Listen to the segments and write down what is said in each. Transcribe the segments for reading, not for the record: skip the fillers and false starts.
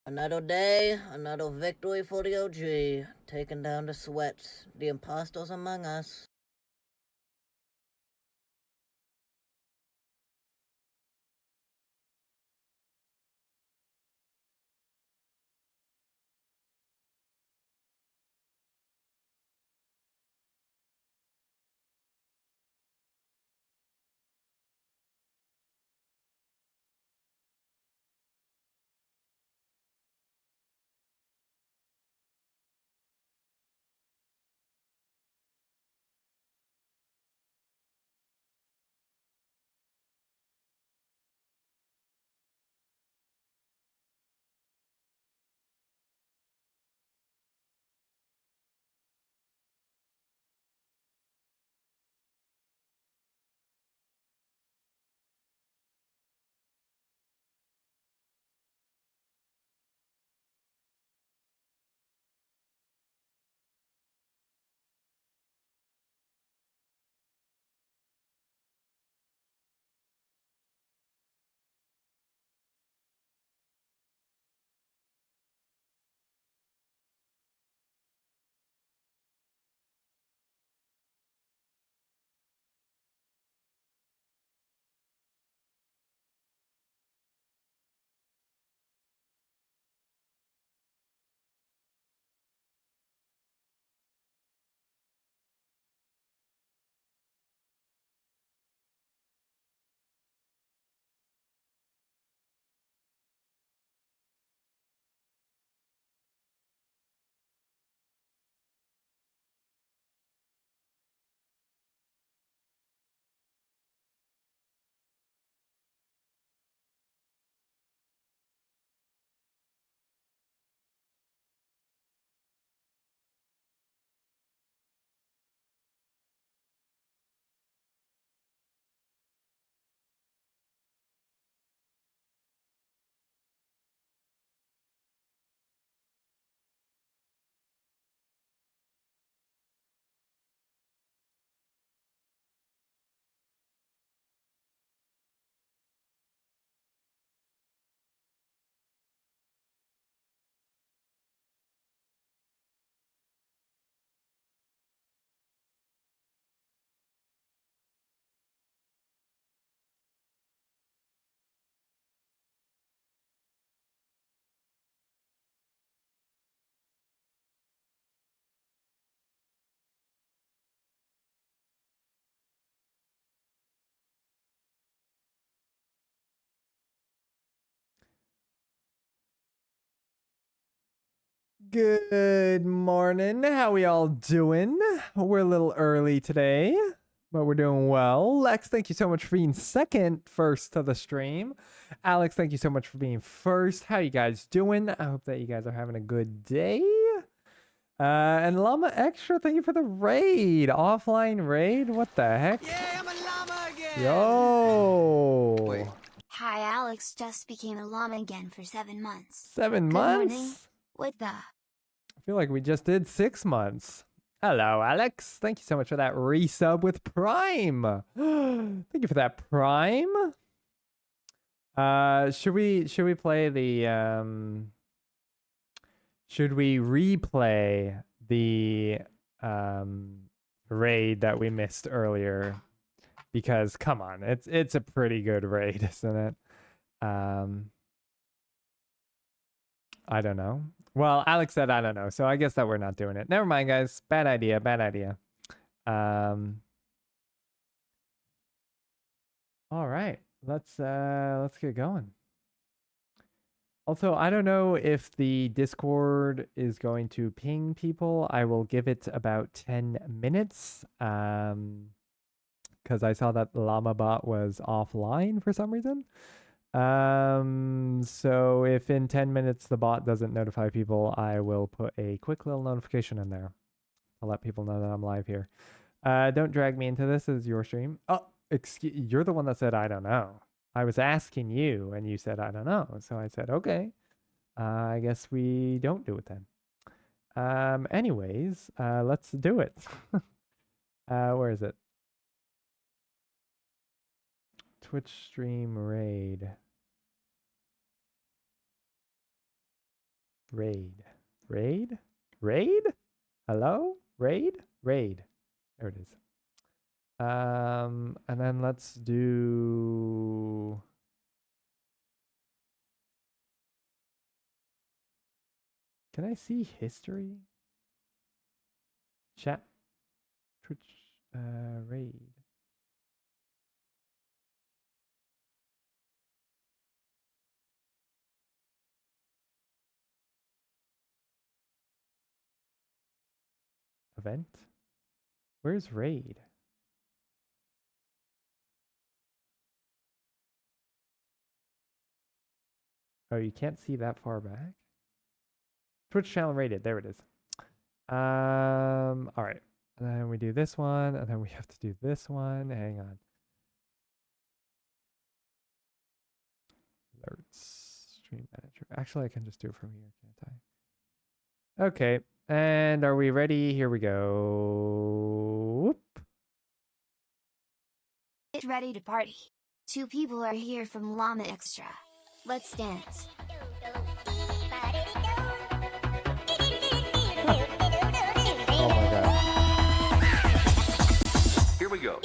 Another day, another victory for the OG, taking down the sweats, the imposters among us. Good morning. How we all doing? We're a little early today, but we're doing well. Lex, thank you so much for being first to the stream. Alex, thank you so much for being first. How you guys doing? I hope that you guys are having a good day. And Llama Extra, thank you for the raid. Offline raid? What the heck? Yeah, I'm a llama again! Yo! Wait. Hi, Alex just became a llama again for 7 months. 7 Good morning. months? What the? I feel like we just did 6 months. Hello, Alex. Thank you so much for that resub with Prime. Thank you for that Prime. Should we play the should we replay the raid that we missed earlier? Because come on, it's a pretty good raid, isn't it? I don't know. Well, Alex said I don't know, so I guess that we're not doing it. Never mind, guys. Bad idea. Bad idea. All right. Let's get going. Also, I don't know if the Discord is going to ping people. I will give it about 10 minutes. Because I saw that the Llama bot was offline for some reason. So if in 10 minutes the bot doesn't notify people, I will put a quick little notification in there. I'll let people know that I'm live here. Don't drag me into this. This is your stream. Oh, you're the one that said I don't know. I was asking you, and you said I don't know. So I said okay. I guess we don't do it then. Anyways, let's do it. Where is it? Twitch stream raid. Raid. Raid? Raid? Hello? Raid? Raid. There it is. And then let's do... Can I see history? Chat. Twitch. Raid. Event? Where's raid? Oh, you can't see that far back? Twitch channel rated. There it is. All right. And then we do this one, and then we have to do this one. Hang on. Alerts. Stream manager. Actually, I can just do it from here, can't I? Okay. And are we ready? Here we go. Whoop. Get ready to party. 2 people are here from Llama Extra. Let's dance. Oh my god. Here we go.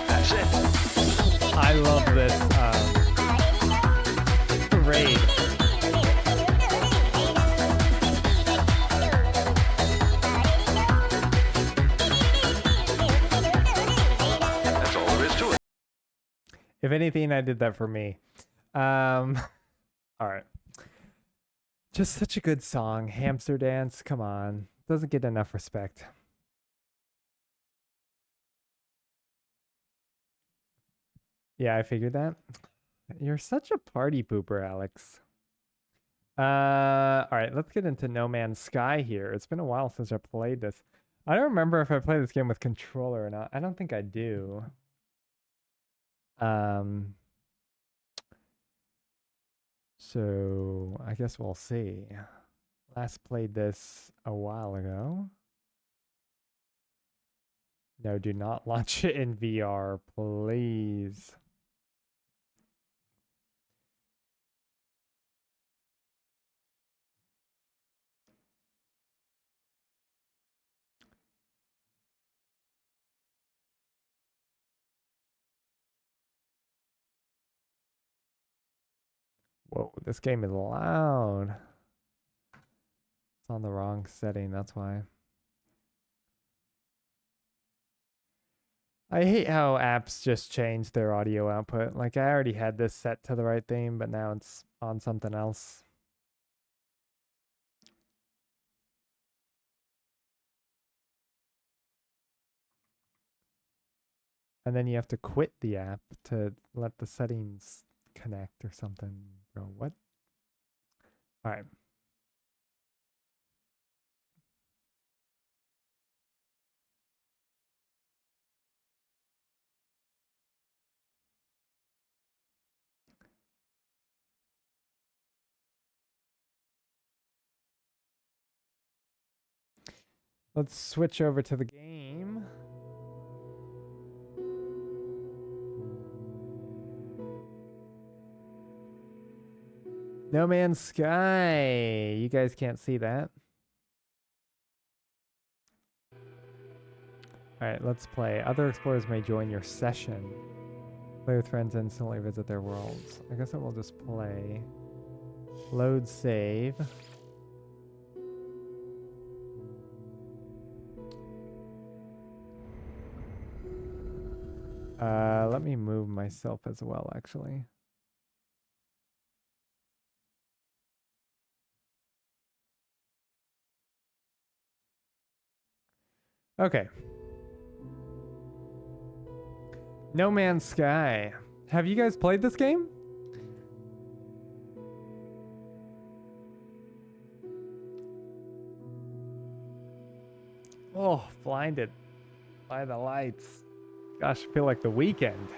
That's it. I love this raid. That's all there is to it. If anything, I did that for me. All right. Just such a good song. Hamster Dance. Come on. Doesn't get enough respect. Yeah, I figured that. You're such a party pooper, Alex. All right, let's get into No Man's Sky here. It's been a while since I played this. I don't remember if I played this game with controller or not. I don't think I do. So I guess we'll see. Last played this a while ago. No, do not launch it in VR, please. Whoa, this game is loud. It's on the wrong setting, that's why. I hate how apps just change their audio output. Like, I already had this set to the right thing, but now it's on something else. And then you have to quit the app to let the settings connect or something. Bro, what? All right. Let's switch over to the game. No Man's Sky. You guys can't see that. All right, let's play. Other explorers may join your session. Play with friends and instantly visit their worlds. I guess I will just play. Load save. Let me move myself as well, actually. Okay. No Man's Sky. Have you guys played this game? Oh, blinded by the lights. Gosh, I feel like the weekend.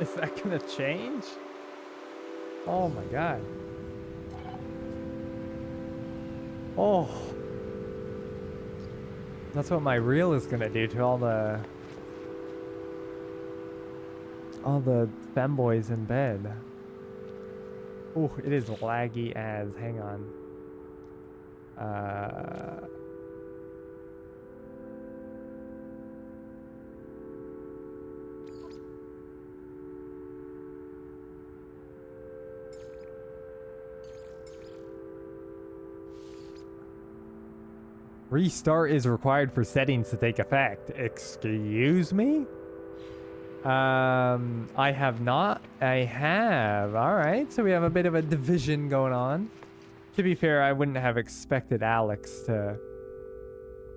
Is that gonna change? Oh my god. Oh. That's what my reel is gonna do to all the femboys in bed. Oh, it is laggy as. Hang on. Restart is required for settings to take effect. Excuse me? I have not. I have. All right. So we have a bit of a division going on. To be fair, I wouldn't have expected Alex to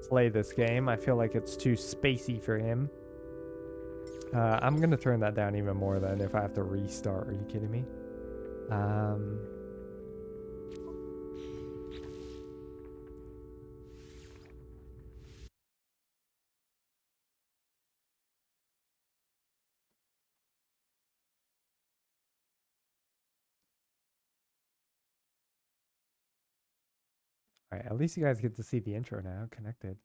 play this game. I feel like it's too spacey for him. I'm going to turn that down even more then if I have to restart. Are you kidding me? All right. At least you guys get to see the intro now. Connected.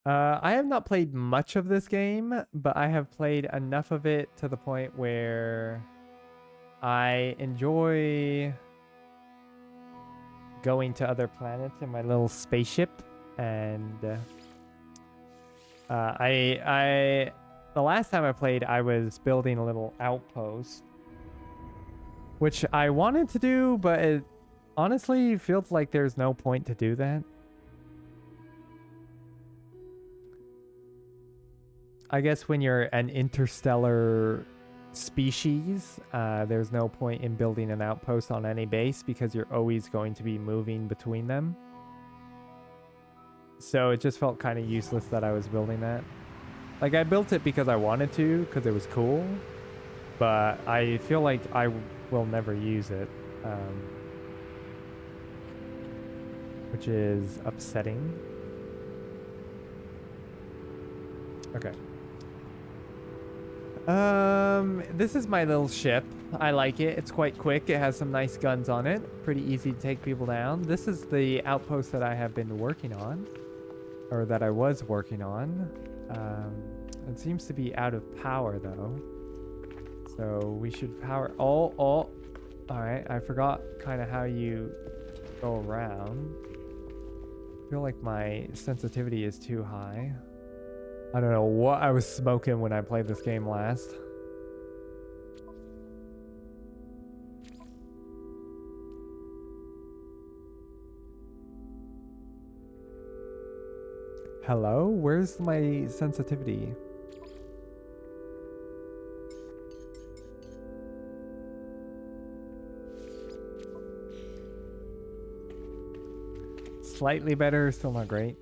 I have not played much of this game, but I have played enough of it to the point where I enjoy going to other planets in my little spaceship, and the last time I played, I was building a little outpost, which I wanted to do, but it honestly feels like there's no point to do that. I guess when you're an interstellar species, there's no point in building an outpost on any base because you're always going to be moving between them. So it just felt kind of useless that I was building that. Like, I built it because I wanted to, because it was cool, but I feel like I will never use it, which is upsetting. Okay. This is my little ship. I like it. It's quite quick. It has some nice guns on it. Pretty easy to take people down. This is the outpost that I have been working on, or that I was working on. It seems to be out of power though. So we should power. Oh. All right. I forgot kind of how you go around. I feel like my sensitivity is too high. I don't know what I was smoking when I played this game last. Hello? Where's my sensitivity? Slightly better, still not great.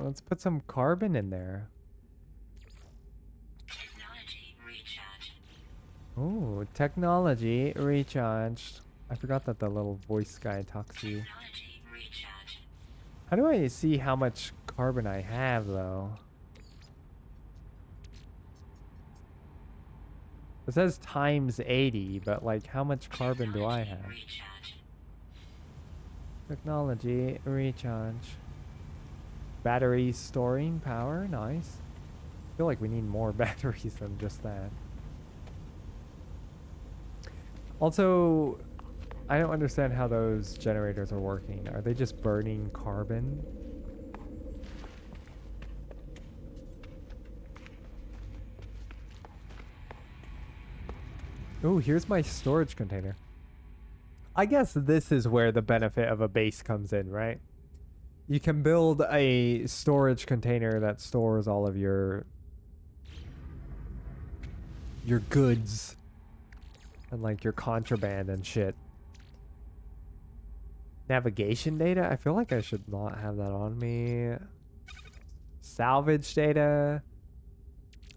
Let's put some carbon in there. Technology recharge. Ooh, technology recharged. I forgot that the little voice guy talks to you. Technology recharge. How do I see how much carbon I have, though? It says times 80, but like, how much carbon do I have? Recharge. Technology recharge. Battery storing power, nice. I feel like we need more batteries than just that. Also, I don't understand how those generators are working. Are they just burning carbon? Oh, here's my storage container. I guess this is where the benefit of a base comes in, right? You can build a storage container that stores all of your goods and like your contraband and shit. Navigation data? I feel like I should not have that on me. Salvage data?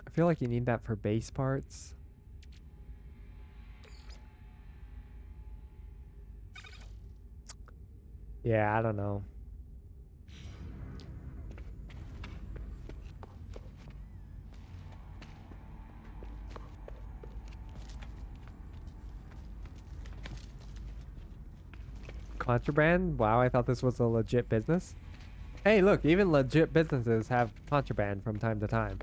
I feel like you need that for base parts. Yeah, I don't know. contraband. Wow, I thought this was a legit business. Hey, look, even legit businesses have contraband from time to time.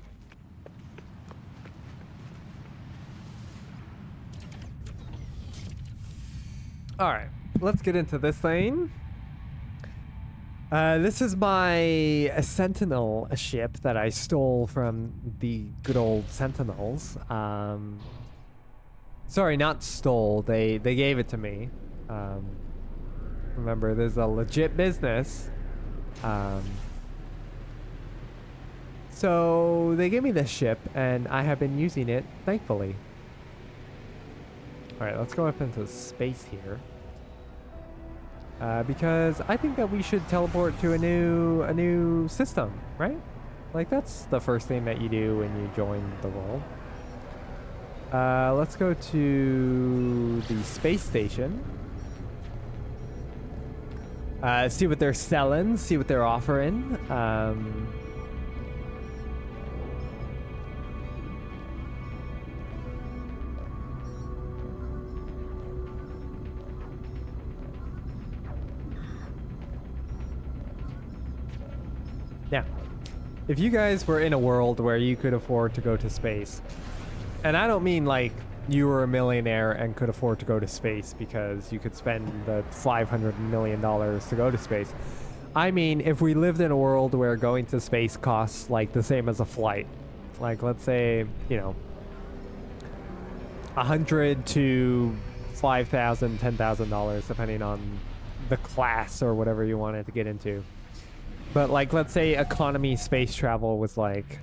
All right, let's get into this thing. This is my Sentinel ship that I stole from the good old Sentinels. Sorry, not stole. They gave it to me. Remember, there's a legit business. So they gave me this ship, and I have been using it, thankfully. All right, let's go up into space here. Because I think that we should teleport to a new system, right? Like, that's the first thing that you do when you join the world. Let's go to the space station. See what they're selling, see what they're offering. Now, if you guys were in a world where you could afford to go to space, and I don't mean like you were a millionaire and could afford to go to space because you could spend the $500 million to go to space. I mean, if we lived in a world where going to space costs like the same as a flight, like let's say, you know, $100 to $5,000, $10,000, depending on the class or whatever you wanted to get into. But like, let's say economy space travel was like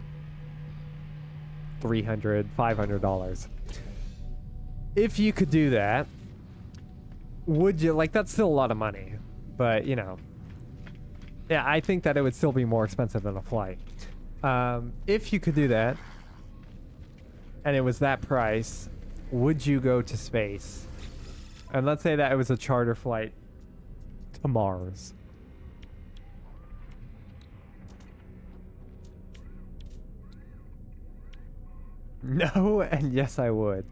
$300, $500. If you could do that, would you, like, that's still a lot of money, but you know, yeah, I think that it would still be more expensive than a flight. If you could do that, and it was that price, would you go to space? And let's say that it was a charter flight to Mars. No, and yes, I would.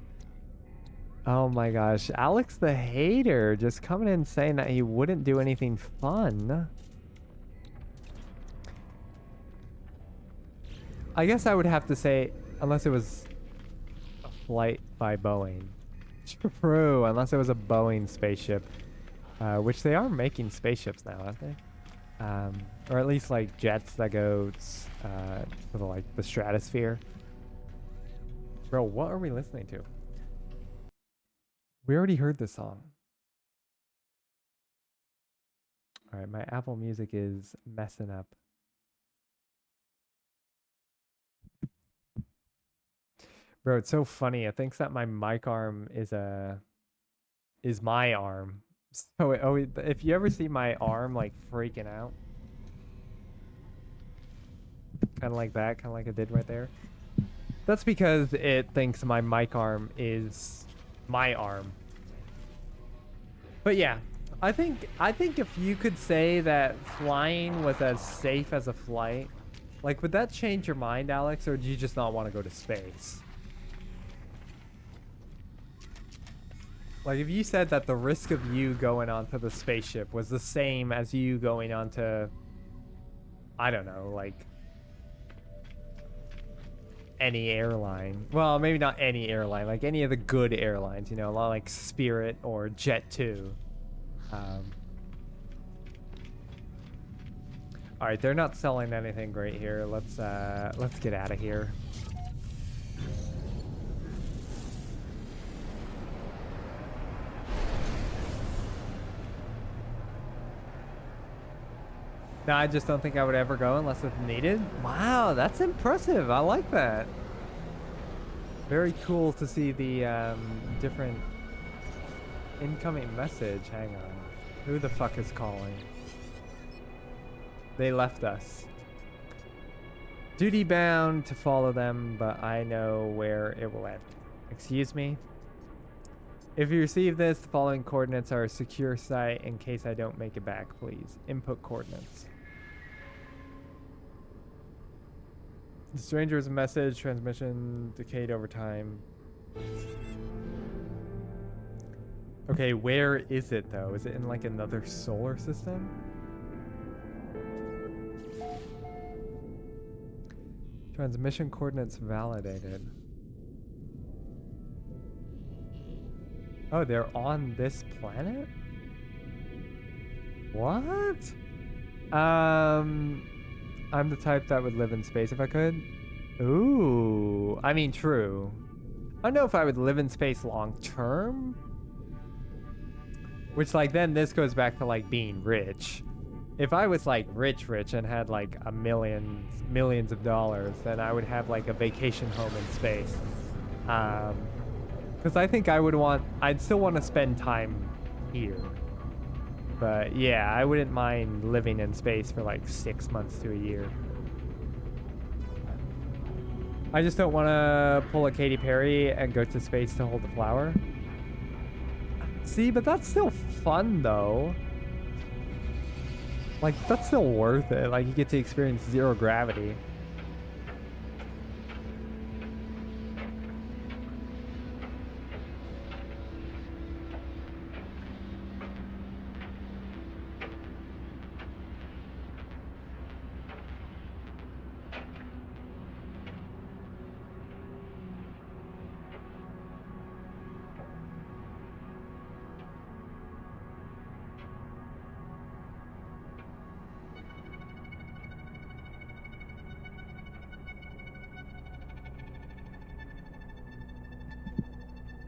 Oh my gosh. Alex the Hater just coming in saying that he wouldn't do anything fun. I guess I would have to say, unless it was a flight by Boeing. True, unless it was a Boeing spaceship. Which they are making spaceships now, aren't they? Or at least like jets that go to like the stratosphere. Bro, what are we listening to? We already heard this song. All right, my Apple Music is messing up. Bro, it's so funny. It thinks that my mic arm is my arm. So if you ever see my arm like freaking out, kind of like that, kind of like it did right there. That's because it thinks my mic arm is my arm. But yeah, I think if you could say that flying was as safe as a flight, like, would that change your mind, Alex, or do you just not want to go to space? Like, if you said that the risk of you going onto the spaceship was the same as you going onto, I don't know, like any airline. Well, maybe not any airline, like any of the good airlines, you know, a lot like Spirit or Jet2. All right, they're not selling anything great here. Let's get out of here. No, I just don't think I would ever go unless it's needed. Wow, that's impressive. I like that. Very cool to see the different incoming message. Hang on. Who the fuck is calling? They left us. Duty bound to follow them, but I know where it will end. Excuse me? If you receive this, the following coordinates are a secure site. In case I don't make it back, please. Input coordinates. The stranger's message, transmission decayed over time. Okay, where is it though? Is it in like another solar system? Transmission coordinates validated. Oh, they're on this planet? What? I'm the type that would live in space if I could. Ooh, I mean, true. I don't know if I would live in space long term. Which, like, then this goes back to, like, being rich. If I was, like, rich and had, like, millions of dollars, then I would have, like, a vacation home in space. Because I think I'd still want to spend time here. But, yeah, I wouldn't mind living in space for, like, 6 months to a year. I just don't want to pull a Katy Perry and go to space to hold the flower. See, but that's still fun, though. Like, that's still worth it. Like, you get to experience zero gravity.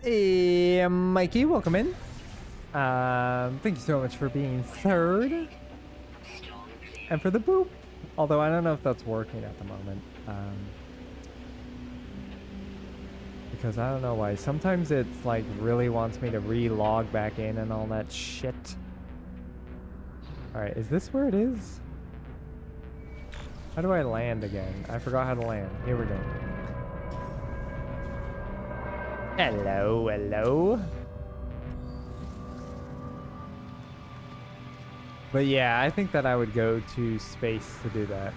Hey, Mikey, welcome in. Thank you so much for being third. And for the boop. Although I don't know if that's working at the moment. Because I don't know why. Sometimes it's like really wants me to re-log back in and all that shit. Alright, is this where it is? How do I land again? I forgot how to land. Here we go. Hello, hello. But yeah, I think that I would go to space to do that.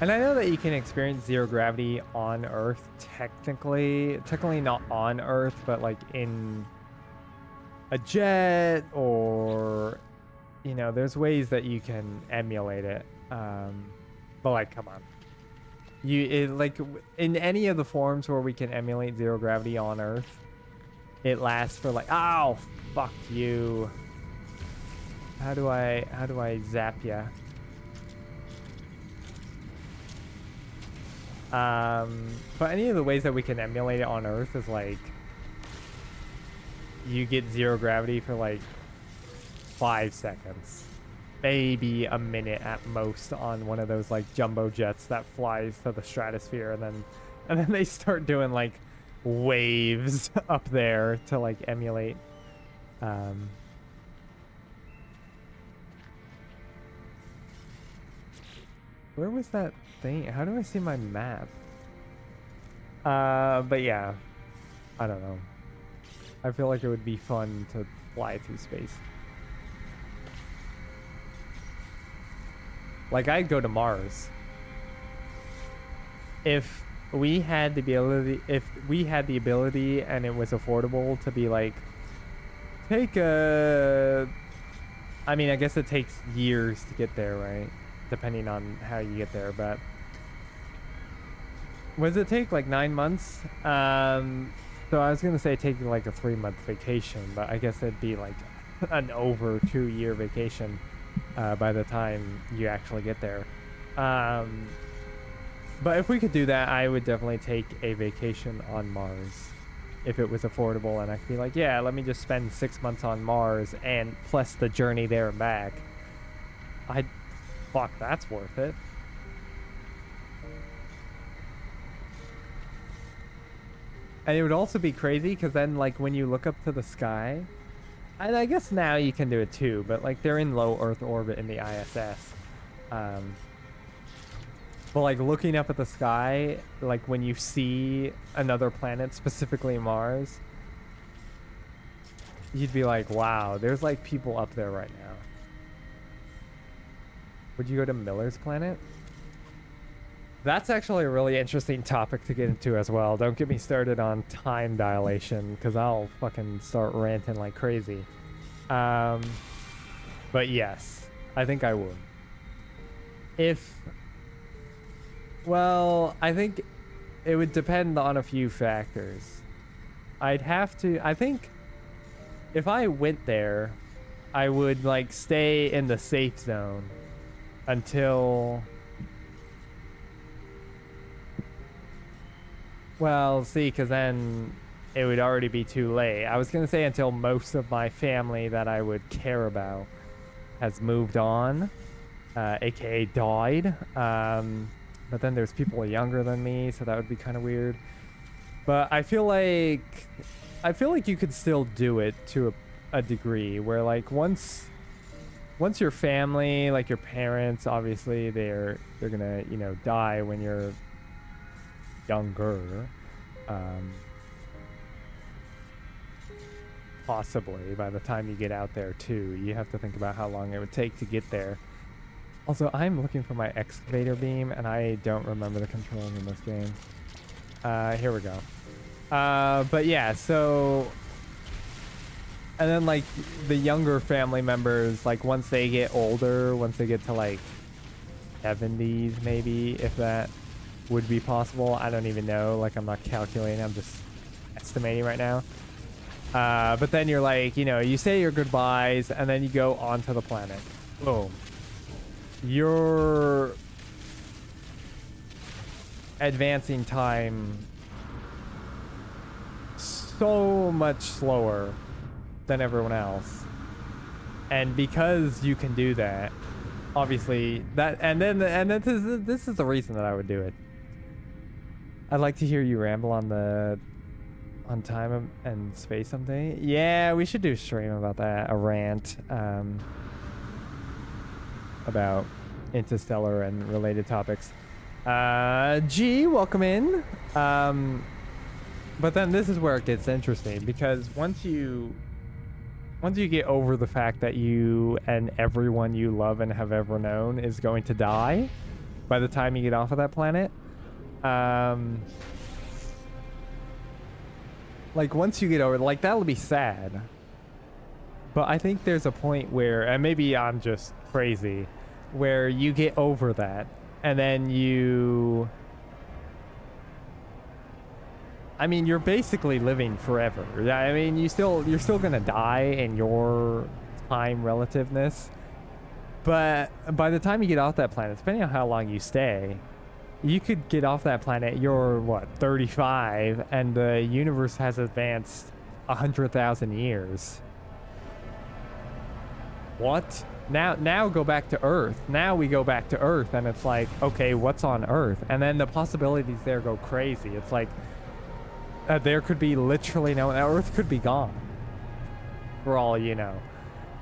And I know that you can experience zero gravity on Earth, technically not on Earth, but like in a jet, or, you know, there's ways that you can emulate it. But like, come on. Like in any of the forms where we can emulate zero gravity on Earth, it lasts for like, ow, fuck you. How do I zap ya? But any of the ways that we can emulate it on Earth is like, you get zero gravity for like 5 seconds. Maybe a minute at most on one of those like jumbo jets that flies to the stratosphere, and then they start doing like waves up there to like emulate. Where was that thing? How do I see my map? But yeah, I don't know. I feel like it would be fun to fly through space. Like, I'd go to Mars. If we had the ability and it was affordable to be like, I mean, I guess it takes years to get there, right? Depending on how you get there, but what does it take? Like 9 months? So I was gonna say take like a 3-month vacation, but I guess it'd be like an over 2-year vacation by the time you actually get there. But if we could do that, I would definitely take a vacation on Mars if it was affordable, and I could be like, yeah, let me just spend 6 months on Mars and plus the journey there and back. Fuck, that's worth it. And it would also be crazy because then, like, when you look up to the sky, and I guess now you can do it too, but like they're in low Earth orbit in the ISS. But like looking up at the sky, like when you see another planet, specifically Mars, you'd be like, wow, there's like people up there right now. Would you go to Miller's planet? That's actually a really interesting topic to get into as well. Don't get me started on time dilation, because I'll fucking start ranting like crazy. But yes, I think I would. Well, I think it would depend on a few factors. I think if I went there, I would like stay in the safe zone until, well, see, because then it would already be too late. I was going to say until most of my family that I would care about has moved on, aka died. But then there's people younger than me, so that would be kind of weird. But I feel like you could still do it to a degree where like once your family, like your parents, obviously they're gonna, you know, die when you're younger. Possibly by the time you get out there too. You have to think about how long it would take to get there. Also, I'm looking for my excavator beam and I don't remember the controls in this game. Here we go. But yeah, so, and then like the younger family members, like once they get older, once they get to like 70s maybe, if that would be possible. I don't even know, like I'm not calculating, I'm just estimating right now. But then you're like, you know, you say your goodbyes and then you go onto the planet. Boom. You're advancing time so much slower than everyone else, and because you can do that, obviously that, and then this is the reason that I would do it. I'd like to hear you ramble on time and space someday. Yeah, we should do a stream about that, a rant about interstellar and related topics. G, welcome in. But then this is where it gets interesting, because once you get over the fact that you and everyone you love and have ever known is going to die by the time you get off of that planet, like once you get over, like that'll be sad. But I think there's a point where, and maybe I'm just crazy, where you get over that and then I mean, you're basically living forever. I mean, you're still gonna die in your time relativeness, but by the time you get off that planet, depending on how long you stay, you could get off that planet, you're what, 35, and the universe has advanced 100,000 years. What? Now go back to Earth. Now we go back to Earth, and it's like, okay, what's on Earth? And then the possibilities there go crazy. It's like, there could be literally no, Earth could be gone for all you know.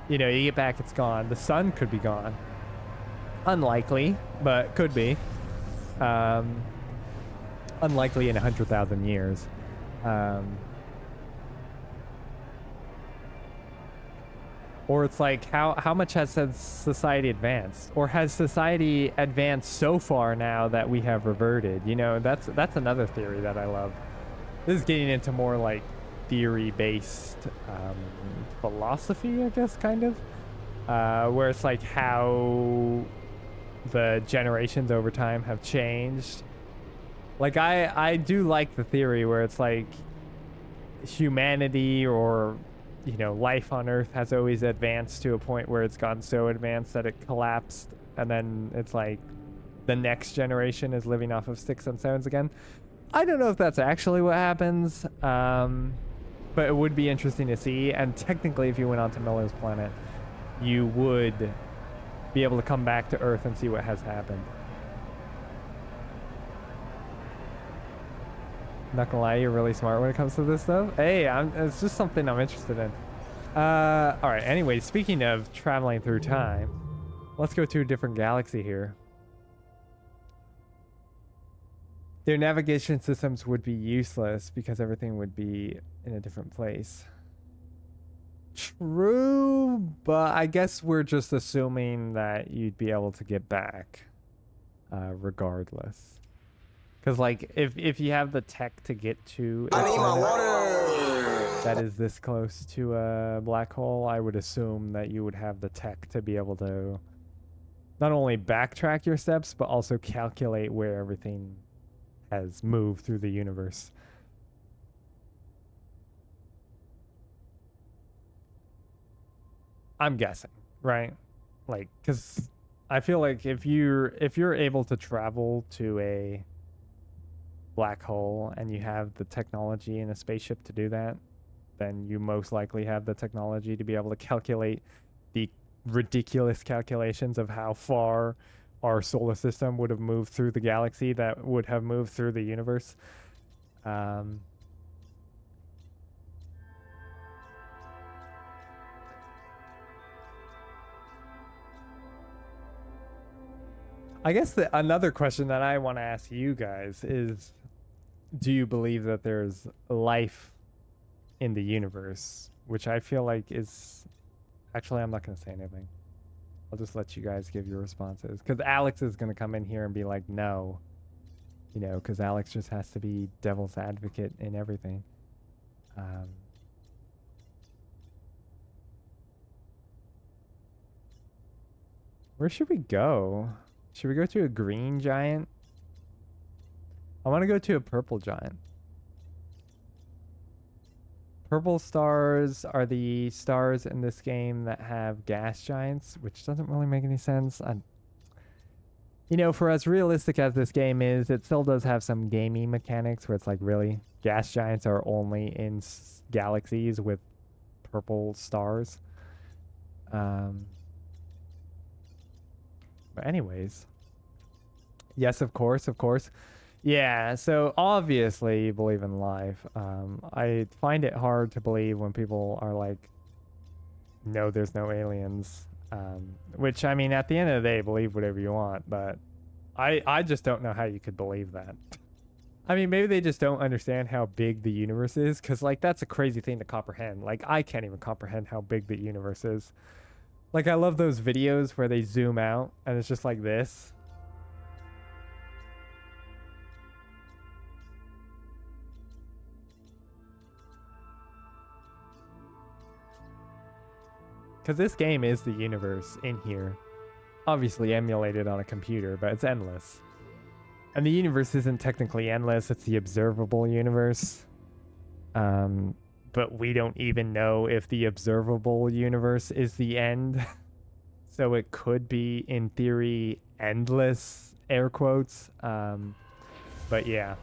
You know, you get back, it's gone. The sun could be gone. Unlikely, but could be. Unlikely in 100,000 years. Or it's like, how much has society advanced? Or has society advanced so far now that we have reverted? You know, that's another theory that I love. This is getting into more like theory-based philosophy, I guess, kind of. Where it's like how the generations over time have changed. Like, I do like the theory where it's like humanity, or, you know, life on Earth has always advanced to a point where it's gotten so advanced that it collapsed, and then it's like the next generation is living off of sticks and stones again. I don't know if that's actually what happens, but it would be interesting to see. And technically, if you went onto Miller's planet, you would be able to come back to Earth and see what has happened. Not gonna lie, you're really smart when it comes to this stuff. Hey, it's just something I'm interested in. All right. Anyway, speaking of traveling through time, let's go to a different galaxy here. Their navigation systems would be useless because everything would be in a different place. True, but I guess we're just assuming that you'd be able to get back, regardless. Because like if you have the tech to get to a I need my planet water. that is this close to a black hole, I would assume that you would have the tech to be able to not only backtrack your steps, but also calculate where everything has moved through the universe. I'm guessing, right? Like, because I feel like if you're able to travel to a black hole and you have the technology in a spaceship to do that, then you most likely have the technology to be able to calculate the ridiculous calculations of how far our solar system would have moved through the galaxy that would have moved through the universe. I guess another question that I want to ask you guys is, do you believe that there's life in the universe? Which I feel like is... Actually, I'm not going to say anything. I'll just let you guys give your responses. Because Alex is going to come in here and be like, no. You know, because Alex just has to be devil's advocate in everything. Where should we go? Should we go to a green giant? I want to go to a purple giant. Purple stars are the stars in this game that have gas giants, which doesn't really make any sense. You know, for as realistic as this game is, it still does have some gamey mechanics where it's like, really, gas giants are only in galaxies with purple stars. But anyways, yes, of course. Yeah, so obviously you believe in life. I find it hard to believe when people are like, no, there's no aliens. Which, I mean, at the end of the day, believe whatever you want, but I just don't know how you could believe that. I mean, maybe they just don't understand how big the universe is, because, like, that's a crazy thing to comprehend. Like, I can't even comprehend how big the universe is. Like, I love those videos where they zoom out, and it's just like this. Because this game is the universe in here. Obviously emulated on a computer, but it's endless. And the universe isn't technically endless, it's the observable universe. But we don't even know if the observable universe is the end. So it could be, in theory, endless, air quotes. But yeah.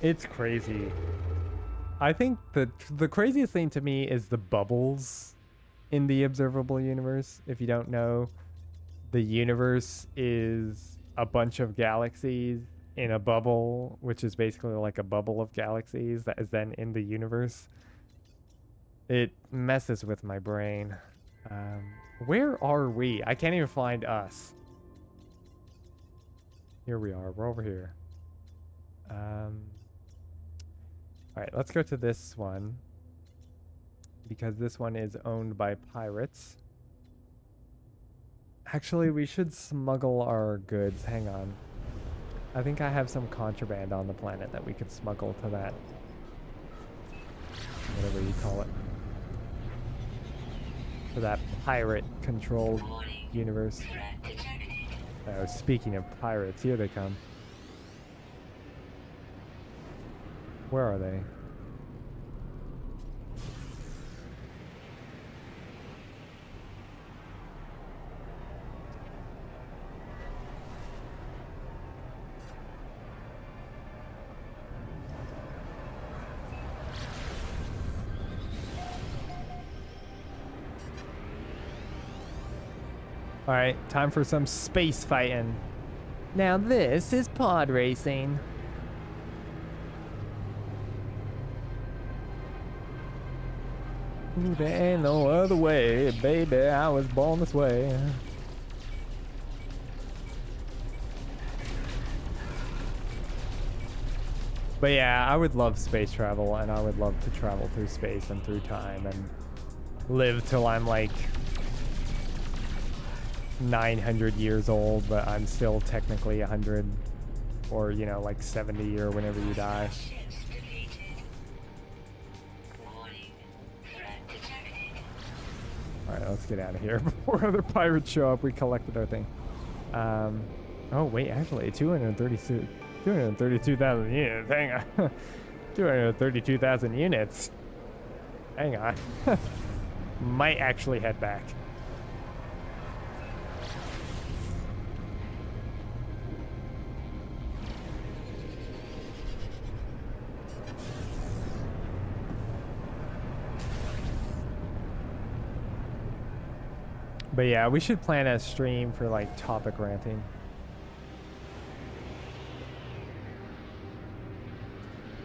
It's crazy. I think the craziest thing to me is the bubbles in the observable universe. If you don't know, the universe is a bunch of galaxies in a bubble, which is basically like a bubble of galaxies that is then in the universe. It messes with my brain. Where are we? I can't even find us. Here we are. We're over here. All right, let's go to this one, because this one is owned by pirates. Actually, we should smuggle our goods. Hang on. I think I have some contraband on the planet that we could smuggle to that, whatever you call it, to that pirate-controlled universe. Speaking of pirates, here they come. Where are they? All right, time for some space fighting. Now this is pod racing. Ooh, there ain't no other way, baby. I was born this way. But yeah, I would love space travel, and I would love to travel through space and through time and live till I'm like 900 years old, but I'm still technically 100 or, you know, like 70 or whenever you die. Ships deleted. Warning. Threat detected. All right, let's get out of here before other pirates show up. We collected our thing. Oh, wait, actually, 232,000 units. Hang on. 232,000 units. Hang on. Might actually head back. But yeah, we should plan a stream for like topic ranting.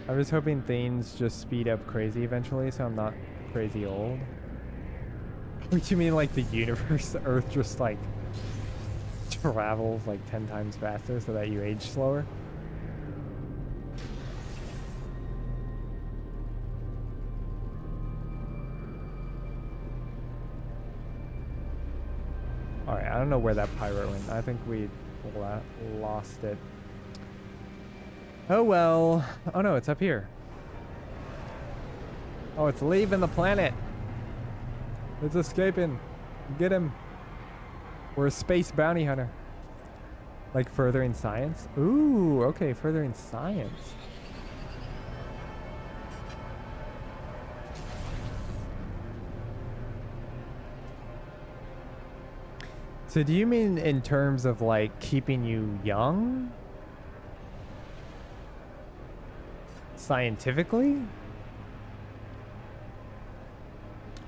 I was hoping things just speed up crazy eventually, so I'm not crazy old. What you mean, like the universe, the Earth just like travels like 10 times faster so that you age slower? Alright, I don't know where that pirate went. I think we lost it. Oh well. Oh no, it's up here. Oh, it's leaving the planet. It's escaping. Get him. We're a space bounty hunter. Like furthering science? Ooh, okay, furthering science. So do you mean in terms of like keeping you young? Scientifically?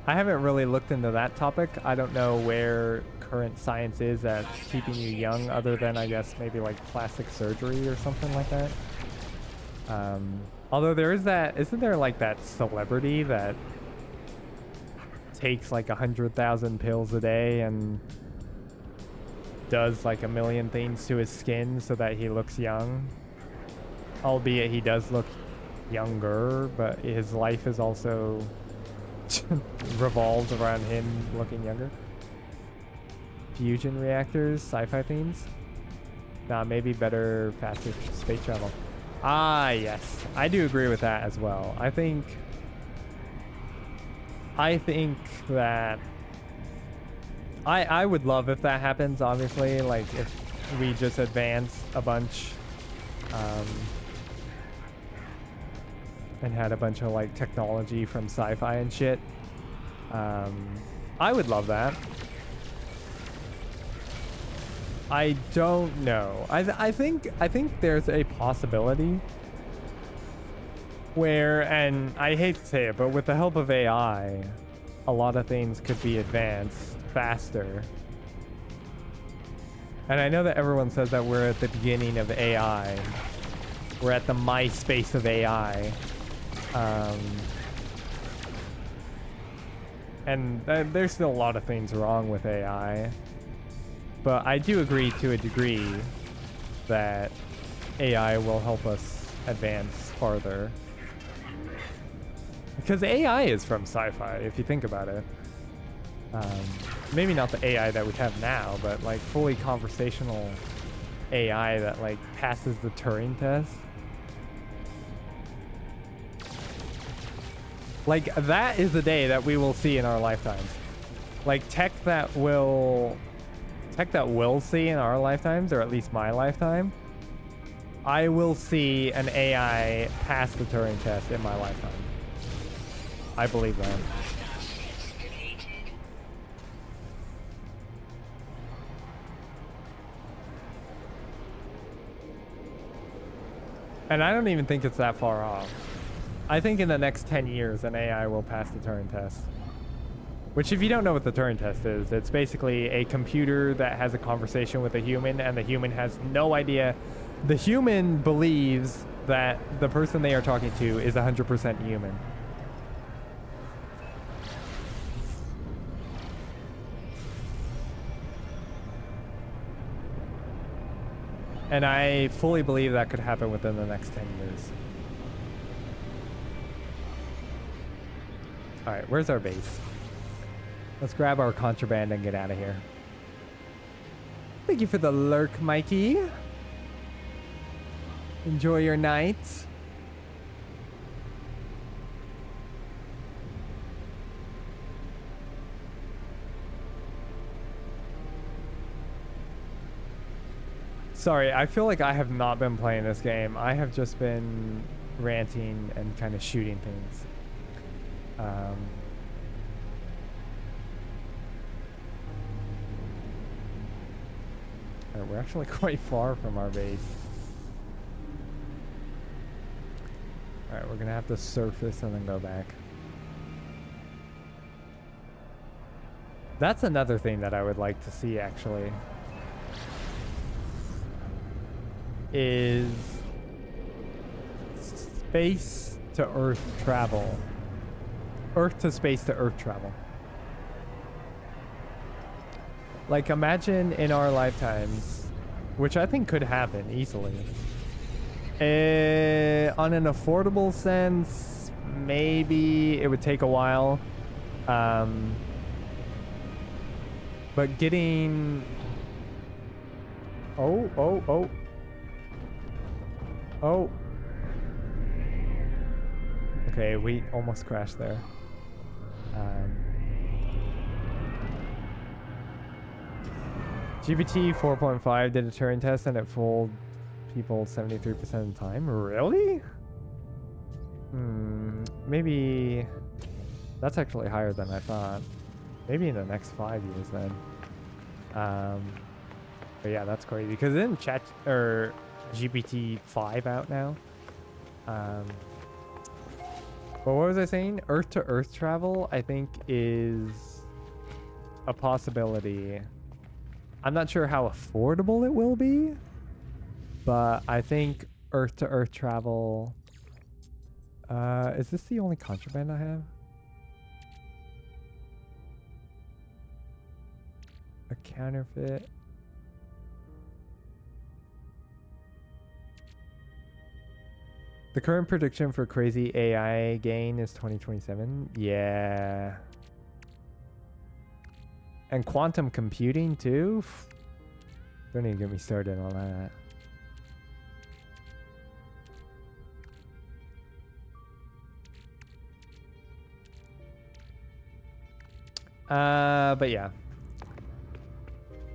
I haven't really looked into that topic. I don't know where current science is at keeping you young, other than I guess maybe like plastic surgery or something like that. Although there is that, isn't there like that celebrity that takes like 100,000 pills a day and does like a million things to his skin so that he looks young? Albeit he does look younger, but his life is also revolved around him looking younger. Fusion reactors, sci-fi themes. Nah, maybe better, faster space travel. Ah, yes, I do agree with that as well. I think that I would love if that happens. Obviously, like if we just advance a bunch, and had a bunch of like technology from sci-fi and shit. I would love that. I don't know. I think there's a possibility where, and I hate to say it, but with the help of AI, a lot of things could be advanced faster. And I know that everyone says that we're at the beginning of AI. We're at the MySpace of AI. And there's still a lot of things wrong with AI. But I do agree to a degree that AI will help us advance farther. Because AI is from sci-fi, if you think about it. Maybe not the AI that we have now, but like fully conversational AI that like passes the Turing test. Like that is the day that we will see in our lifetimes. Like tech that we'll see in our lifetimes, or at least my lifetime. I will see an AI pass the Turing test in my lifetime. I believe that. Ships deleted. And I don't even think it's that far off. I think in the next 10 years, an AI will pass the Turing test. Which, if you don't know what the Turing test is, it's basically a computer that has a conversation with a human, and the human has no idea. The human believes that the person they are talking to is 100% human. And I fully believe that could happen within the next 10 years. All right, where's our base? Let's grab our contraband and get out of here. Thank you for the lurk, Mikey. Enjoy your night. Sorry, I feel like I have not been playing this game. I have just been ranting and kind of shooting things. Alright, we're actually quite far from our base. Alright, we're gonna have to surface and then go back. That's another thing that I would like to see, actually. Is space to Earth travel. Earth to space to Earth travel. Like, imagine in our lifetimes, which I think could happen easily. On an affordable sense, maybe it would take a while. But getting... Oh. Okay, we almost crashed there. GPT 4.5 did a Turing test and it fooled people 73% of the time. Really? Maybe that's actually higher than I thought. Maybe in the next 5 years then. But yeah, that's crazy. Because isn't Chat or GPT 5 out now? But what was I saying? Earth to Earth travel, I think, is a possibility. I'm not sure how affordable it will be, but I think Earth to Earth travel. Is this the only contraband I have? A counterfeit. The current prediction for crazy AI gain is 2027. Yeah. And quantum computing too? Don't even get me started on that. But yeah.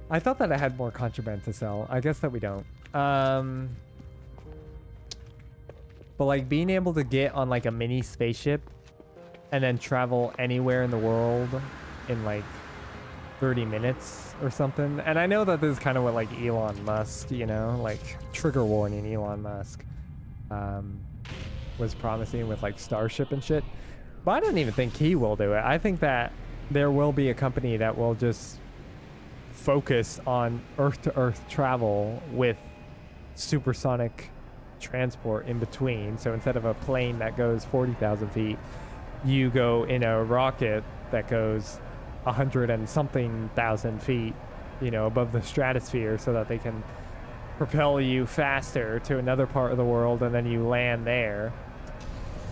I thought that I had more contraband to sell. I guess that we don't. But like being able to get on like a mini spaceship and then travel anywhere in the world in like 30 minutes or something. And I know that this is kind of what like Elon Musk, you know, like trigger warning Elon Musk was promising with like Starship and shit. But I don't even think he will do it. I think that there will be a company that will just focus on Earth to Earth travel with supersonic transport in between. So instead of a plane that goes 40,000 feet, you go in a rocket that goes 100 and something thousand feet, you know, above the stratosphere, so that they can propel you faster to another part of the world, and then you land there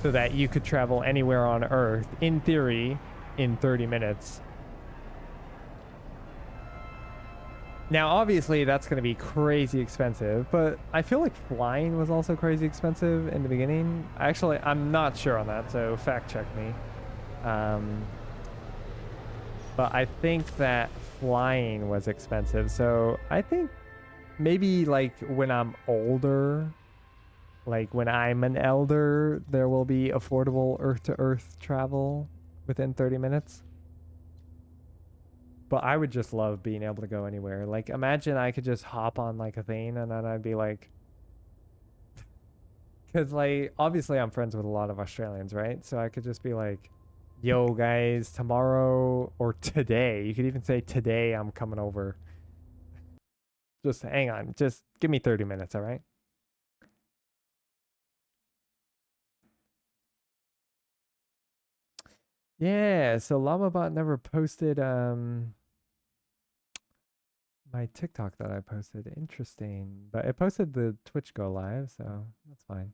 so that you could travel anywhere on Earth, in theory, in 30 minutes. Now, obviously, that's going to be crazy expensive, but I feel like flying was also crazy expensive in the beginning. Actually, I'm not sure on that, so fact check me. But I think that flying was expensive, so I think maybe like when I'm older, like when I'm an elder, there will be affordable Earth-to-Earth travel within 30 minutes. But I would just love being able to go anywhere. Like, imagine I could just hop on like a thing and then I'd be like, because like obviously I'm friends with a lot of Australians, right? So I could just be like, yo guys, tomorrow or today, you could even say today I'm coming over. Just hang on, just give me 30 minutes, all right? Yeah, so LlamaBot never posted my TikTok that I posted. Interesting. But it posted the Twitch go live, so that's fine.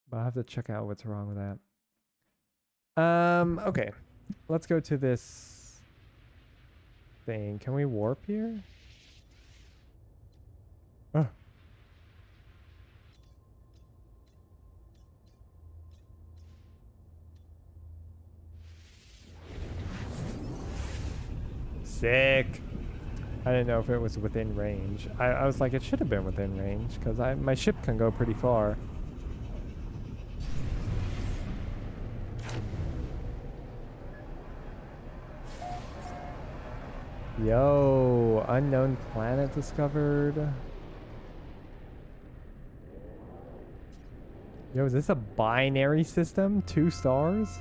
But I'll have to check out what's wrong with that. Okay. Let's go to this thing. Can we warp here? Oh. Sick. I didn't know if it was within range. I was like, it should have been within range because my ship can go pretty far. Yo, unknown planet discovered. Yo, is this a binary system? 2 stars?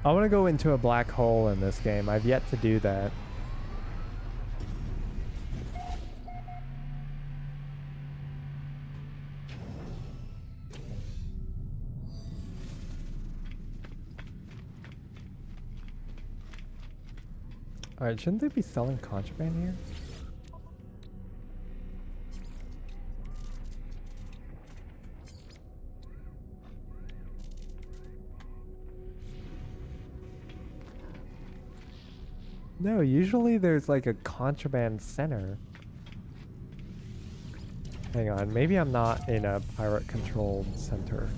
I want to go into a black hole in this game. I've yet to do that. Alright, shouldn't they be selling contraband here? No, usually there's like a contraband center. Hang on, maybe I'm not in a pirate controlled center.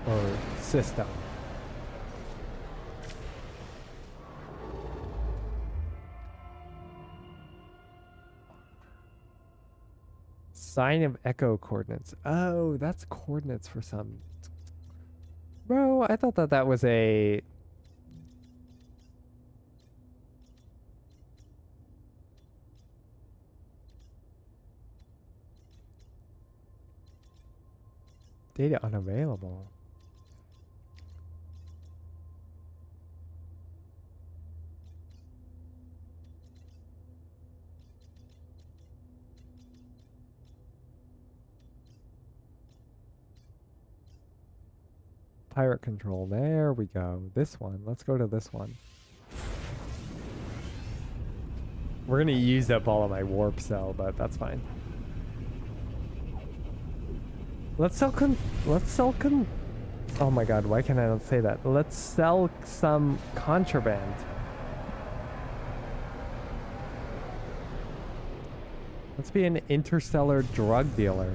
Or system. Sign of echo coordinates. Oh, that's coordinates for some. Bro, I thought that that was a... Data unavailable. Pirate control. There we go. This one. Let's go to this one. We're gonna use up all of my warp cell, but that's fine. Let's sell oh my god, why can I not say that? Let's sell some contraband. Let's be an interstellar drug dealer.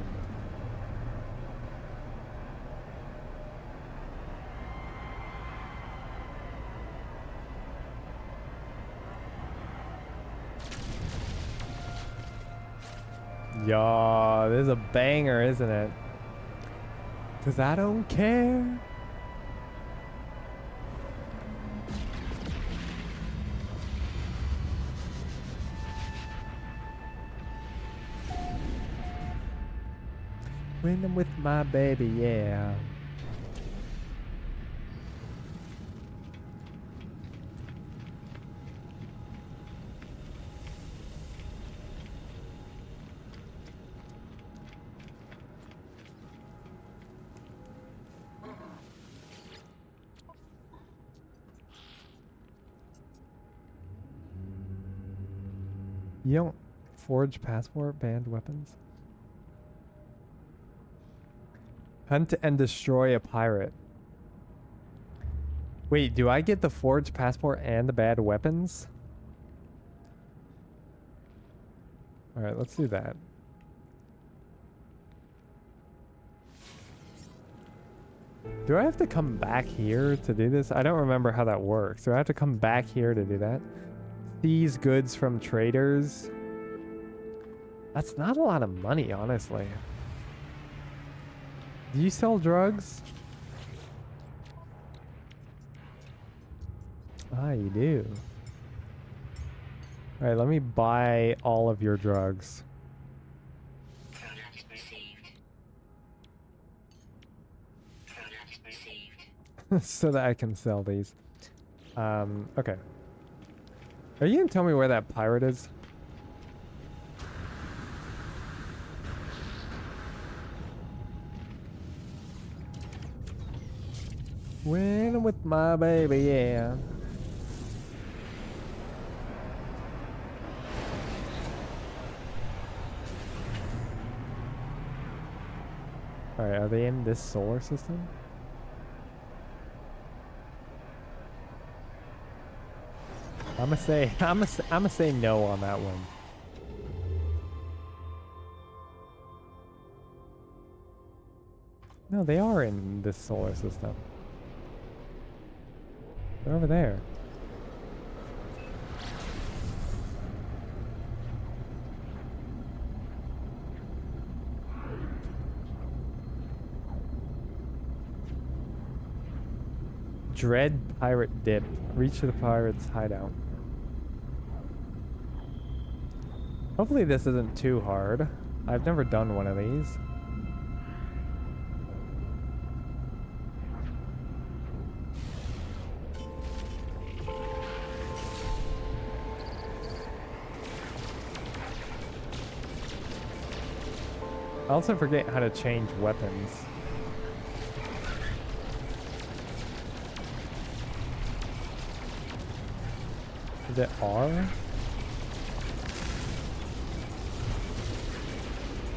Yo, this is a banger, isn't it? 'Cause I don't care. When I'm with my baby, yeah. You don't forge passport, banned weapons? Hunt and destroy a pirate. Wait, do I get the forged passport and the bad weapons? Alright, let's do that. Do I have to come back here to do this? I don't remember how that works. Do I have to come back here to do that? Seize goods from traders. That's not a lot of money, honestly. Do you sell drugs? Ah, you do. Alright, let me buy all of your drugs. Product received. Product received. So that I can sell these. Okay. Are you gonna tell me where that pirate is? When I'm with my baby, yeah. Alright, are they in this solar system? I'ma say no on that one. No, they are in this solar system. They're over there. Dread pirate dip. Reach to the pirate's hideout. Hopefully this isn't too hard. I've never done one of these. I also forget how to change weapons. Is it R?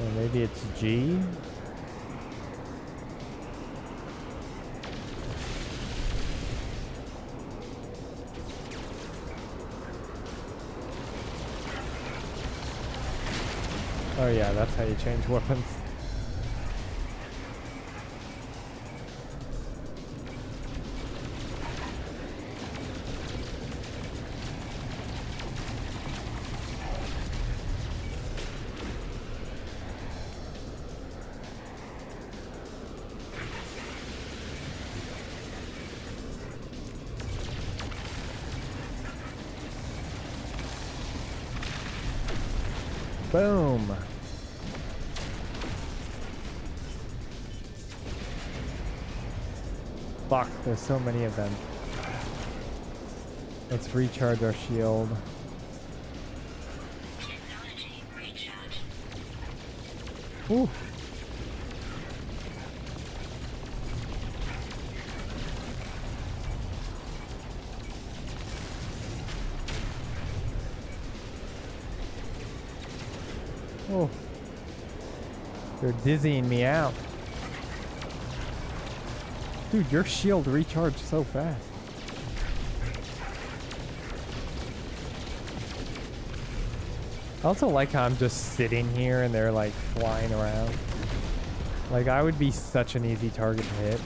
Or maybe it's G? Oh yeah, that's how you change weapons. Boom. Fuck, there's so many of them. Let's recharge our shield. Technology recharge. Ooh. Oh. They're dizzying me out. Dude, your shield recharged so fast. I also like how I'm just sitting here and they're like flying around. Like I would be such an easy target to hit.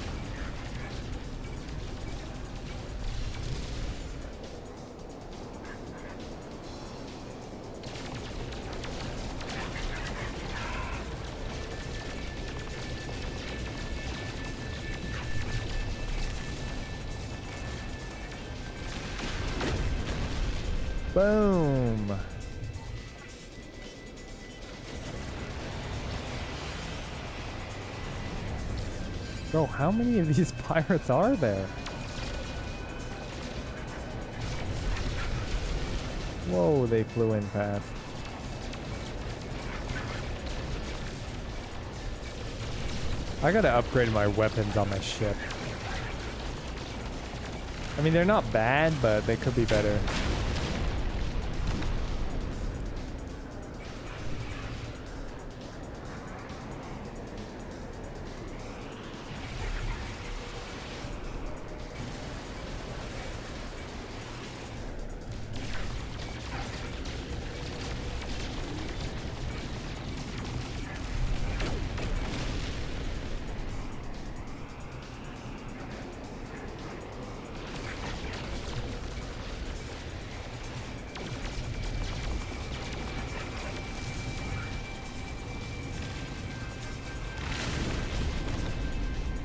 Boom. Bro, how many of these pirates are there? Whoa, they flew in fast. I gotta upgrade my weapons on my ship. I mean, they're not bad, but they could be better.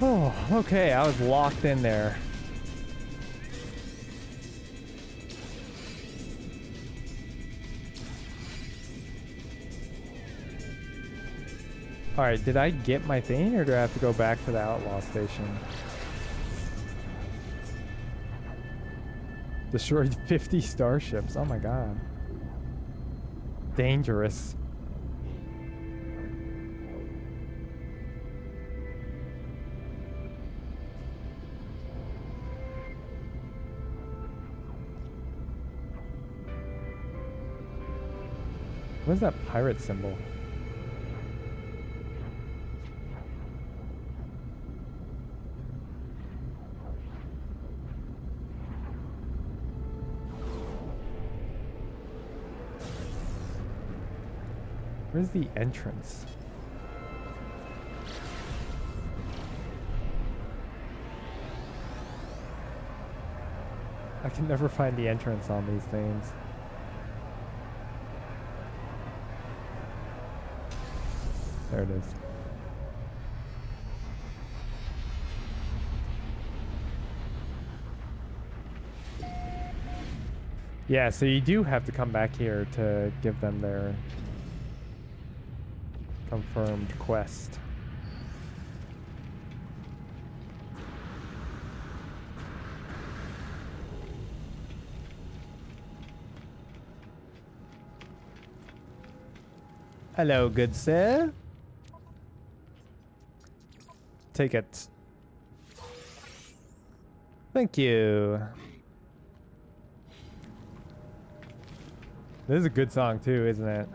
Oh, okay, I was locked in there. Alright, did I get my thing or do I have to go back to the outlaw station? Destroyed 50 starships. Oh my god. Dangerous. What is that pirate symbol? Where's the entrance? I can never find the entrance on these things. There it is. Yeah, so you do have to come back here to give them their confirmed quest. Hello, good sir. Take it. Thank you. This is a good song too, isn't it?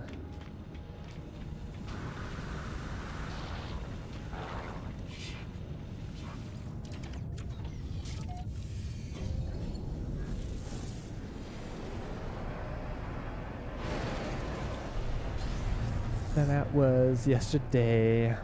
And that was yesterday.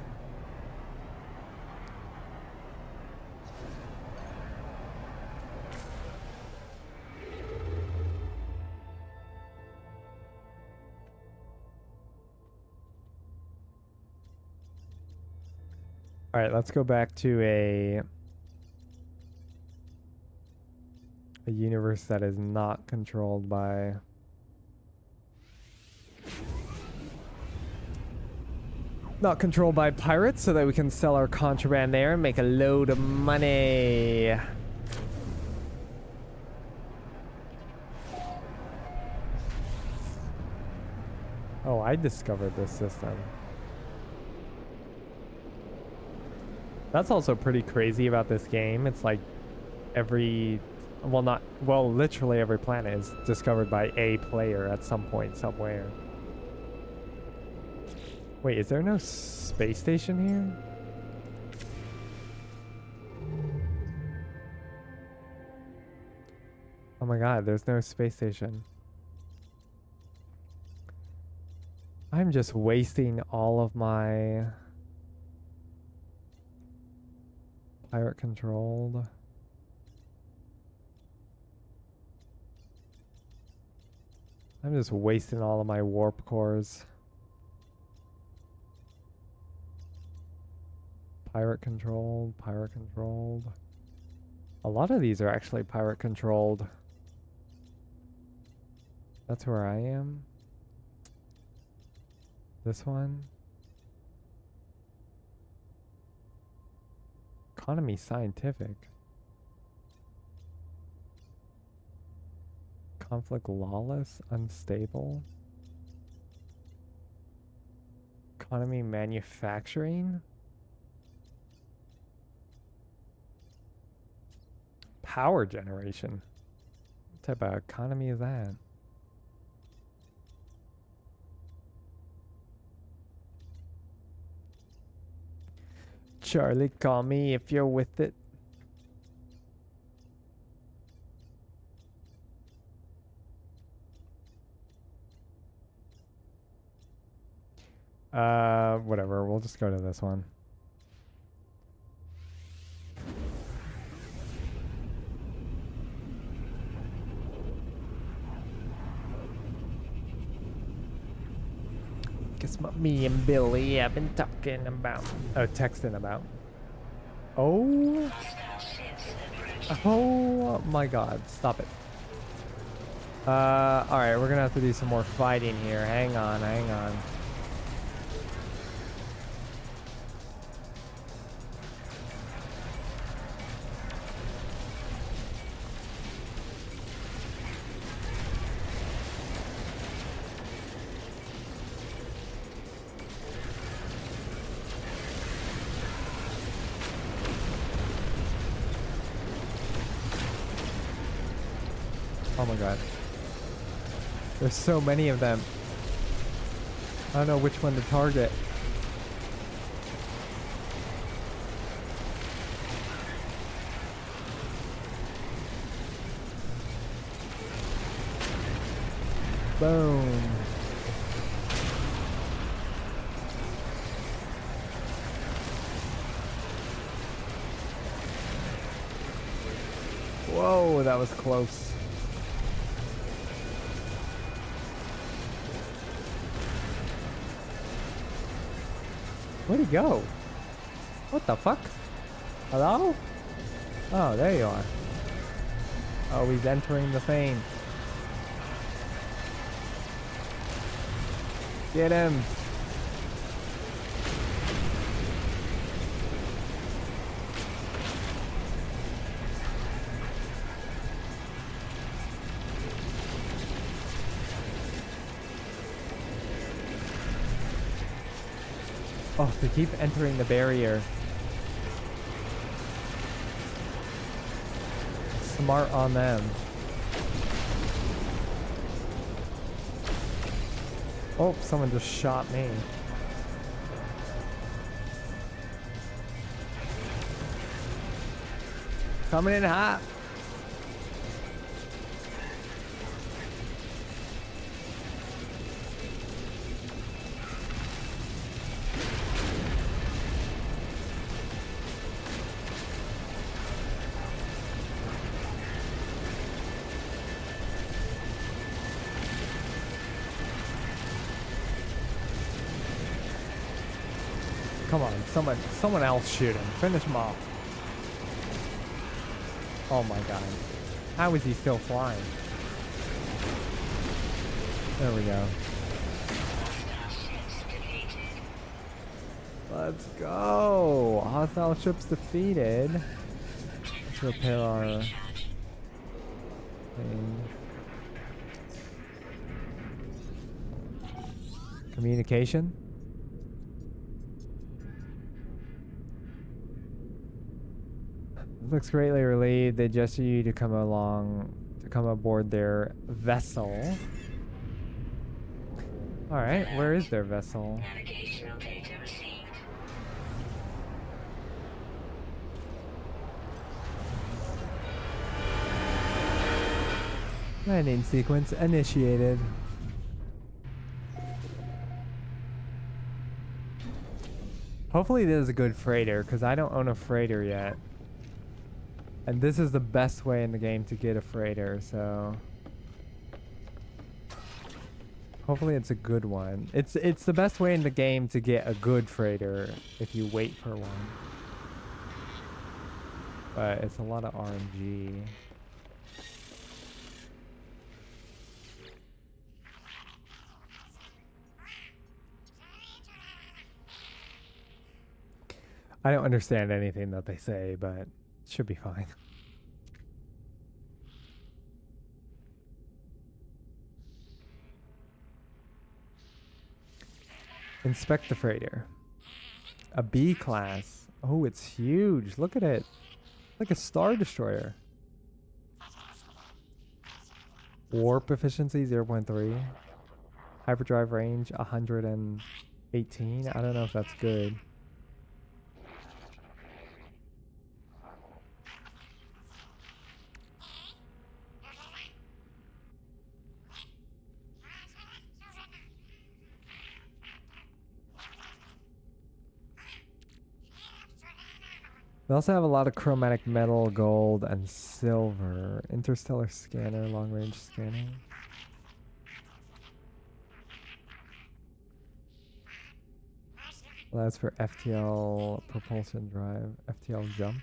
All right, let's go back to a universe that is not controlled by pirates, so that we can sell our contraband there and make a load of money. Oh, I discovered this system. That's also pretty crazy about this game. It's like literally every planet is discovered by a player at some point somewhere. Wait, is there no space station here? Oh my god, there's no space station. I'm just wasting all of my pirate controlled. I'm just wasting all of my warp cores. Pirate controlled, pirate controlled. A lot of these are actually pirate controlled. That's where I am. This one. Economy scientific. Conflict lawless, unstable. Economy manufacturing. Power generation. What type of economy is that? Charlie, call me if you're with it. Whatever. We'll just go to this one. Guess what me and Billy have been talking about. Oh, texting about. Oh. Oh my god. Stop it. Alright, we're gonna have to do some more fighting here. Hang on, hang on. Oh my god. There's so many of them. I don't know which one to target. Boom. Whoa, that was close. Where'd he go? What the fuck? Hello? Oh, there you are. Oh, he's entering the thing. Get him. Oh, they keep entering the barrier. Smart on them. Oh, someone just shot me. Coming in hot. Come on, someone else shoot him. Finish him off. Oh my god. How is he still flying? There we go. Let's go. Hostile ships defeated. Let's repair our thing. Communication. Looks greatly relieved. They gesture you to come aboard their vessel. Alright, where is their vessel? Navigational data received. Landing sequence initiated. Hopefully this is a good freighter, because I don't own a freighter yet. And this is the best way in the game to get a freighter, so... Hopefully it's a good one. It's the best way in the game to get a good freighter if you wait for one. But it's a lot of RNG. I don't understand anything that they say, but it should be fine. Inspect the freighter. A B class. Oh, it's huge. Look at it. Like a Star Destroyer. Warp efficiency 0.3. Hyperdrive range 118. I don't know if that's good. They also have a lot of chromatic metal, gold, and silver. Interstellar scanner, long range scanning. Well, that's for FTL propulsion drive. FTL jump.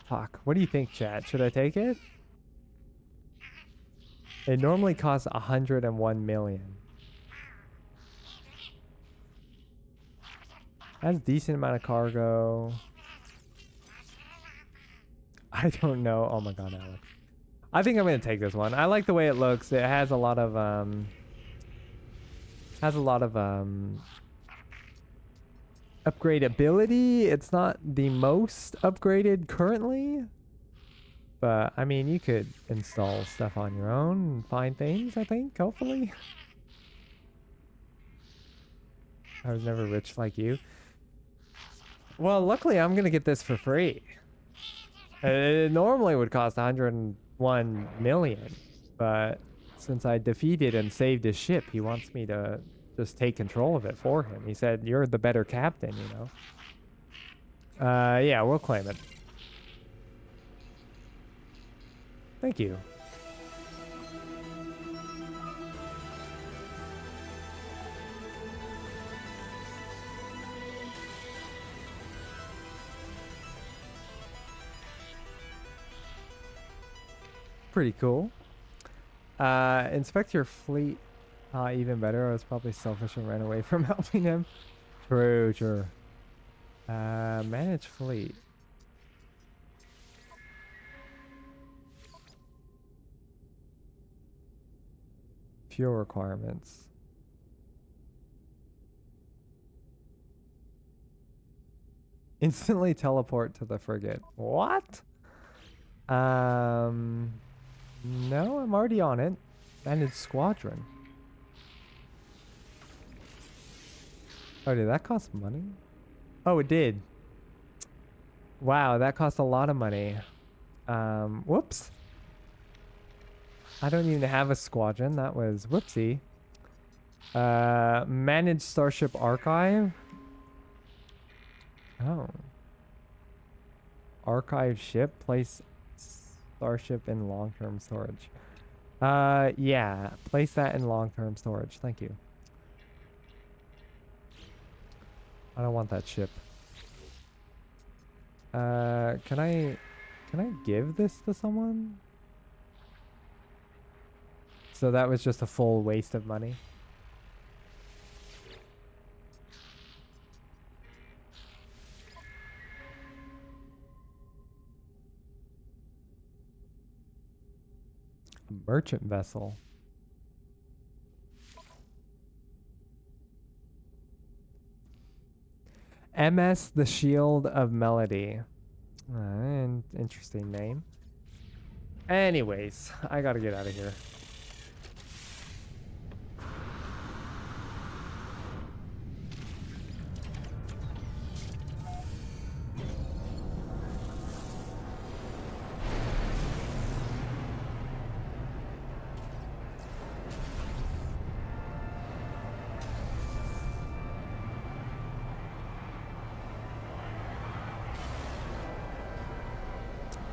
Fuck. What do you think, chat? Should I take it? It normally costs 101 million. Has decent amount of cargo. I don't know. Oh my god, Alex. I think I'm gonna take this one. I like the way it looks. It has a lot of upgradability. It's not the most upgraded currently, but I mean, you could install stuff on your own and find things, I think, hopefully. I was never rich like you. Well, luckily I'm gonna get this for free. It normally would cost 101 million, but since I defeated and saved his ship, he wants me to just take control of it for him. He said, "You're the better captain, you know." Yeah, we'll claim it. Thank you. Pretty cool. Inspect your fleet. Even better. I was probably selfish and ran away from helping him. True, true. Manage fleet. Fuel requirements. Instantly teleport to the frigate. What? No, I'm already on it. Manage squadron. Oh, did that cost money? Oh, it did. Wow, that cost a lot of money. Whoops. I don't even have a squadron. That was whoopsie. Manage Starship Archive. Oh. Archive ship. Place Starship in long-term storage. Yeah. Place that in long-term storage. Thank you. I don't want that ship. Can I give this to someone? So that was just a full waste of money. A merchant vessel. MS the Shield of Melody. Interesting name. Anyways, I gotta get out of here.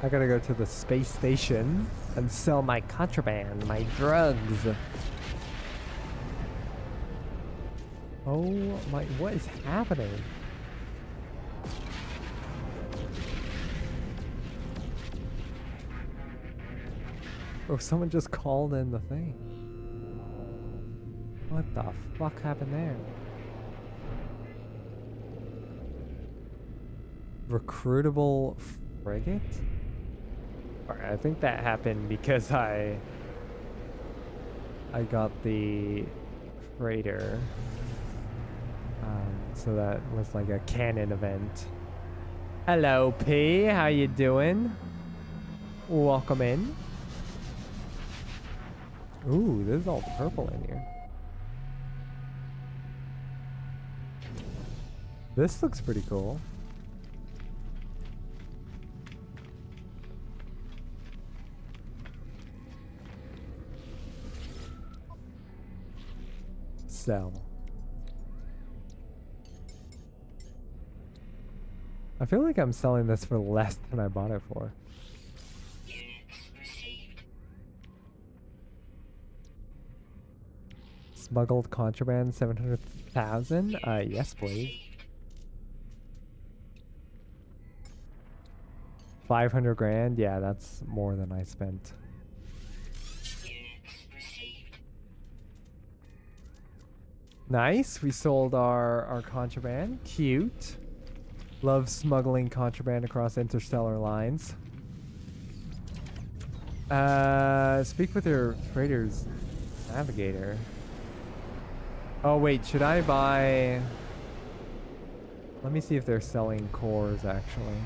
I gotta go to the space station and sell my contraband, my drugs. Oh my, what is happening? Oh, someone just called in the thing. What the fuck happened there? Recruitable frigate? Alright, I think that happened because I got the freighter. So that was like a canon event. Hello, P. How you doing? Welcome in. Ooh, this is all purple in here. This looks pretty cool. Sell. I feel like I'm selling this for less than I bought it for. Units received. Smuggled contraband 700,000? Yes, please. 500 grand? Yeah, that's more than I spent. Units received. Nice. We sold our contraband. Cute. Love smuggling contraband across interstellar lines. Speak with your freighter's navigator. Oh, wait. Should I buy... Let me see if they're selling cores, actually.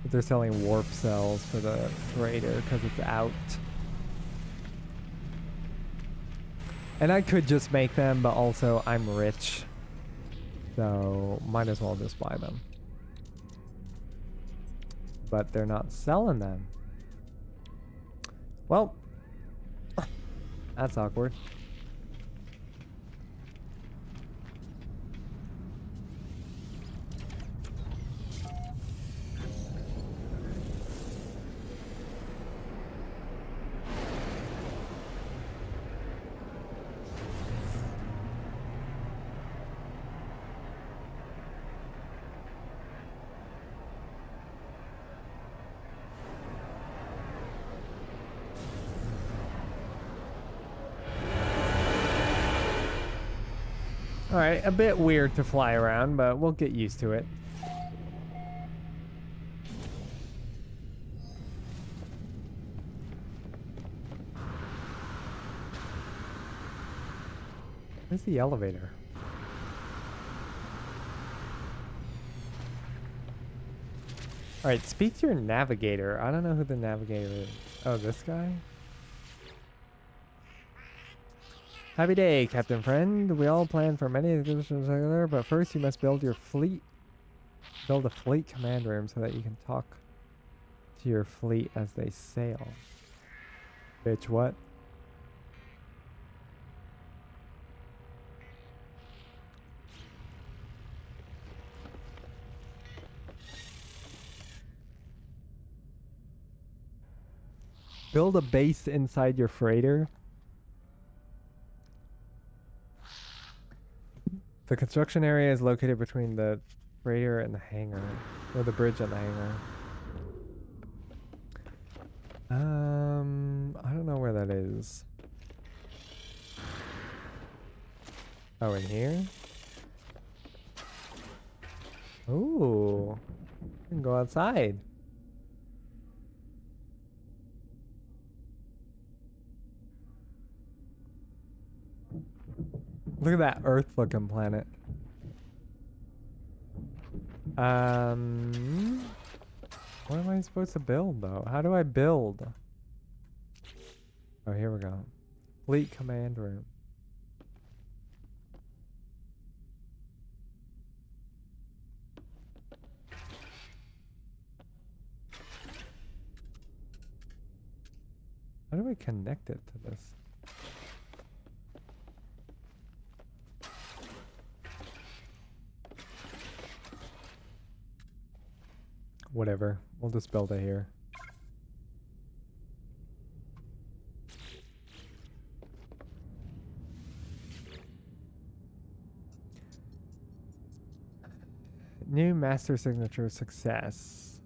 If they're selling warp cells for the freighter because it's out. And I could just make them, but also I'm rich. So might as well just buy them. But they're not selling them. Well, that's awkward. All right, a bit weird to fly around, but we'll get used to it. Where's the elevator? All right, speak to your navigator. I don't know who the navigator is. Oh, this guy? Happy day, Captain Friend. We all plan for many expeditions together, but first you must build your fleet. Build a fleet command room so that you can talk to your fleet as they sail. Bitch, what? Build a base inside your freighter. The construction area is located between the freighter and the hangar, or the bridge and the hangar. I don't know where that is. Oh, in here? Ooh, we can go outside. Look at that Earth-looking planet. What am I supposed to build, though? How do I build? Oh, here we go. Fleet command room. How do I connect it to this? Whatever. We'll just build it here. New master signature success.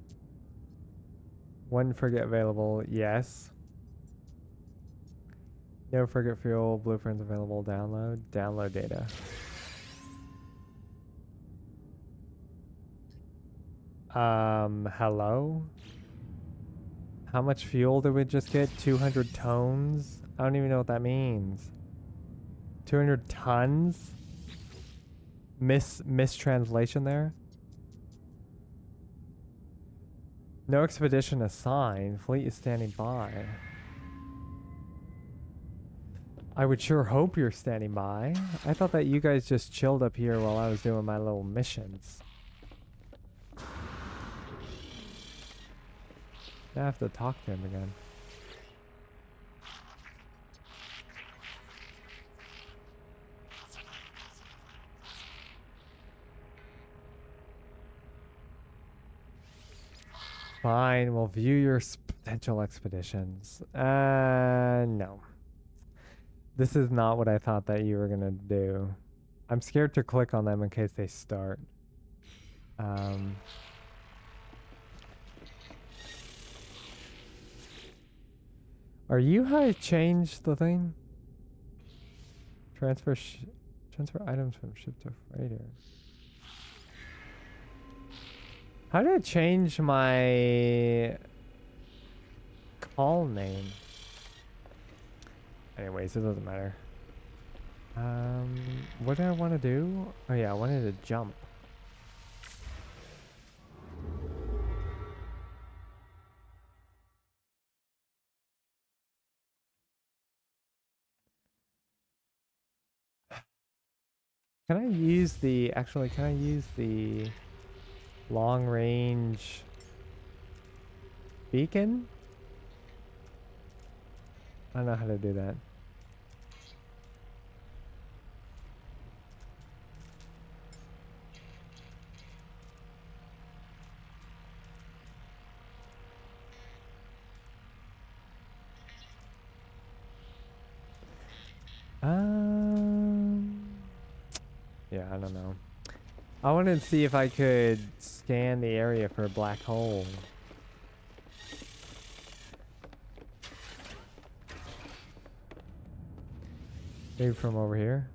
One frigate available, yes. No frigate fuel, blueprints available, download. Download data. Hello? How much fuel did we just get? 200 tones? I don't even know what that means. 200 tons? Mistranslation there? No expedition assigned. Fleet is standing by. I would sure hope you're standing by. I thought that you guys just chilled up here while I was doing my little missions. Now I have to talk to him again. Fine, we'll view your potential expeditions. No. This is not what I thought that you were gonna do. I'm scared to click on them in case they start. Are you how I changed the thing? Transfer items from ship to freighter. How did I change my call name? Anyways, it doesn't matter. What do I want to do? Oh yeah, I wanted to jump. Can I use the, actually, can I use the long range beacon? I don't know how to do that. Yeah, I don't know. I wanted to see if I could scan the area for a black hole. Maybe from over here.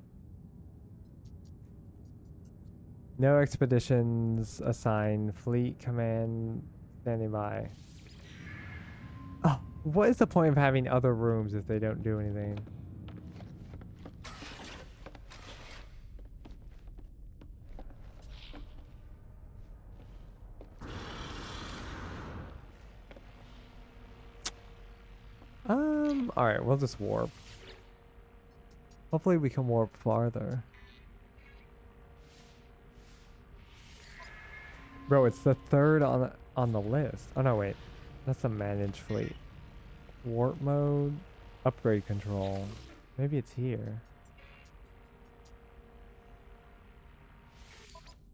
No expeditions assigned. Fleet command standing by. Oh, what is the point of having other rooms if they don't do anything? Alright, we'll just warp. Hopefully we can warp farther. Bro, it's the third on the list. Oh no, wait. That's a managed fleet. Warp mode, upgrade control. Maybe it's here.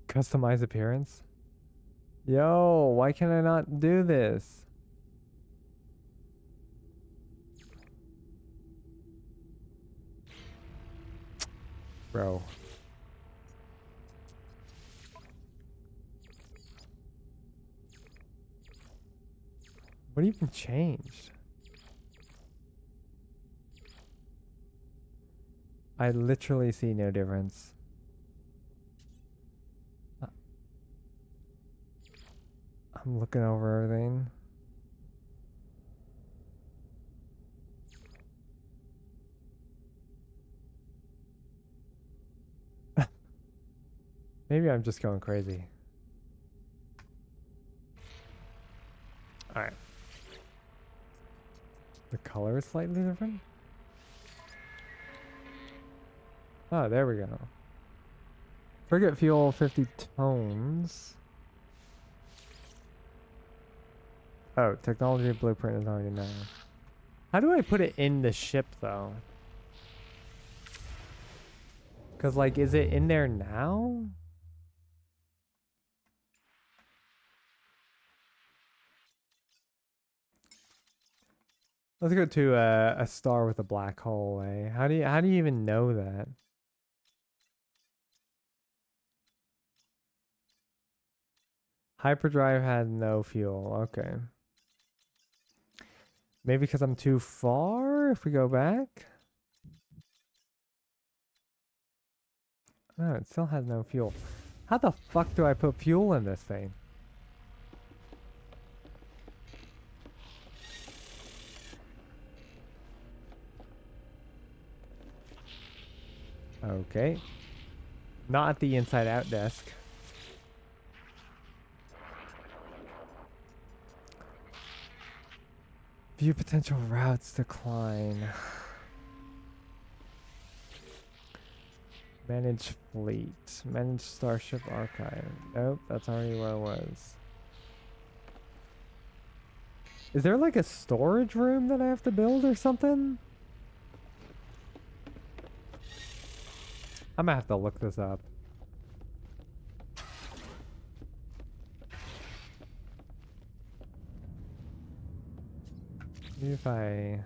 Customize appearance? Yo, why can I not do this? Bro. What even changed? I literally see no difference. I'm looking over everything. Maybe I'm just going crazy. Alright. The color is slightly different? Oh, there we go. Frigate fuel 50 tones. Oh, technology blueprint is already known. How do I put it in the ship though? Cause like, is it in there now? Let's go to a star with a black hole, eh? How do you even know that? Hyperdrive had no fuel. Okay. Maybe because I'm too far if we go back? No, it still has no fuel. How the fuck do I put fuel in this thing? Okay. Not at the inside out desk. View potential routes decline. Manage fleet. Manage starship archive. Nope, that's already where I was. Is there like a storage room that I have to build or something? I'm gonna have to look this up. Maybe if I...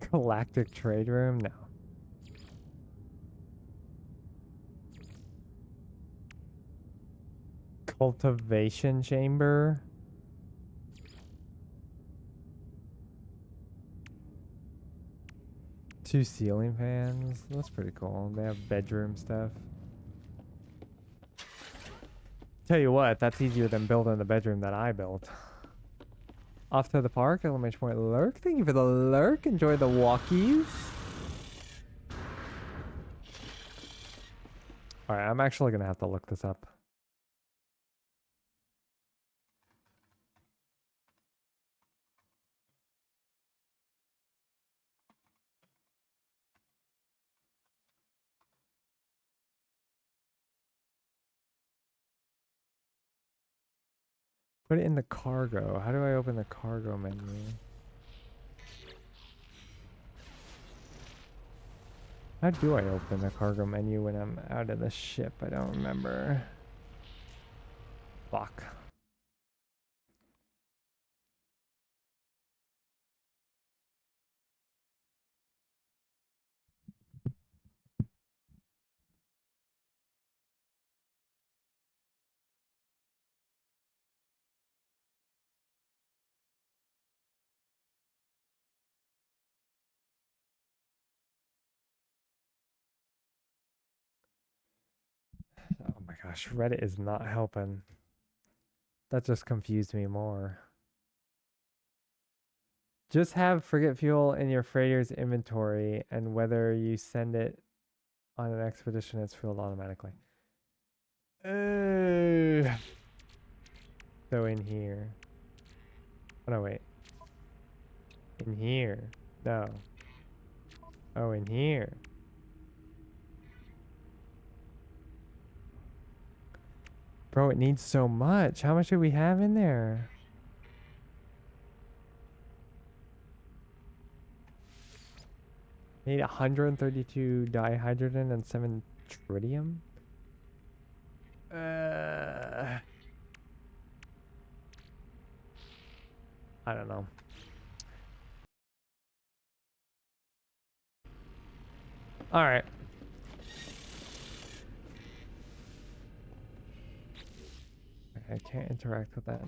Galactic trade room? No. Cultivation chamber? Two ceiling fans? That's pretty cool. They have bedroom stuff. Tell you what, that's easier than building the bedroom that I built. Off to the park, exclamation point lurk. Thank you for the lurk. Enjoy the walkies. Alright, I'm actually gonna have to look this up. Put it in the cargo. How do I open the cargo menu? How do I open the cargo menu when I'm out of the ship? I don't remember. Fuck. gosh, Reddit is not helping. That just confused me more. Just have frigate fuel in your freighter's inventory, and whether you send it on an expedition, it's filled automatically. So in here. Oh no, wait. In here. No. Oh, in here. Bro, it needs so much. How much do we have in there? Need 132 dihydrogen and 7 tritium? I don't know. All right. I can't interact with that.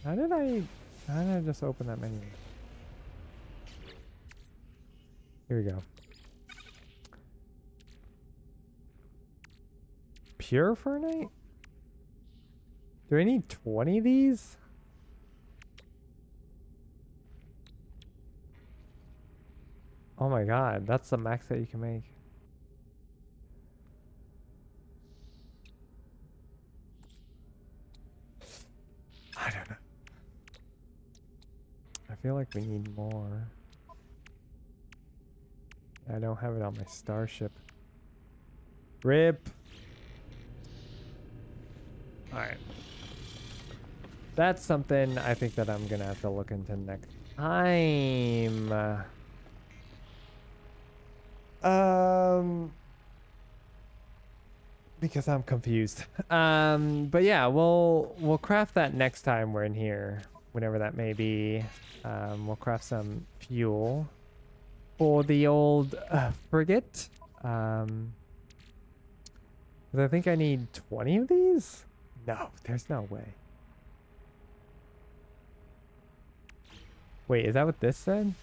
How did I just open that menu? Here we go. Pure Fernite? Do I need 20 of these? Oh my god, that's the max that you can make. I don't know. I feel like we need more. I don't have it on my starship. RIP. Alright. That's something I think that I'm gonna have to look into next time. Because I'm confused. But yeah, we'll craft that next time we're in here, whenever that may be. We'll craft some fuel for the old frigate. 'Cause I think I need 20 of these. No, there's no way. Wait, is that what this said?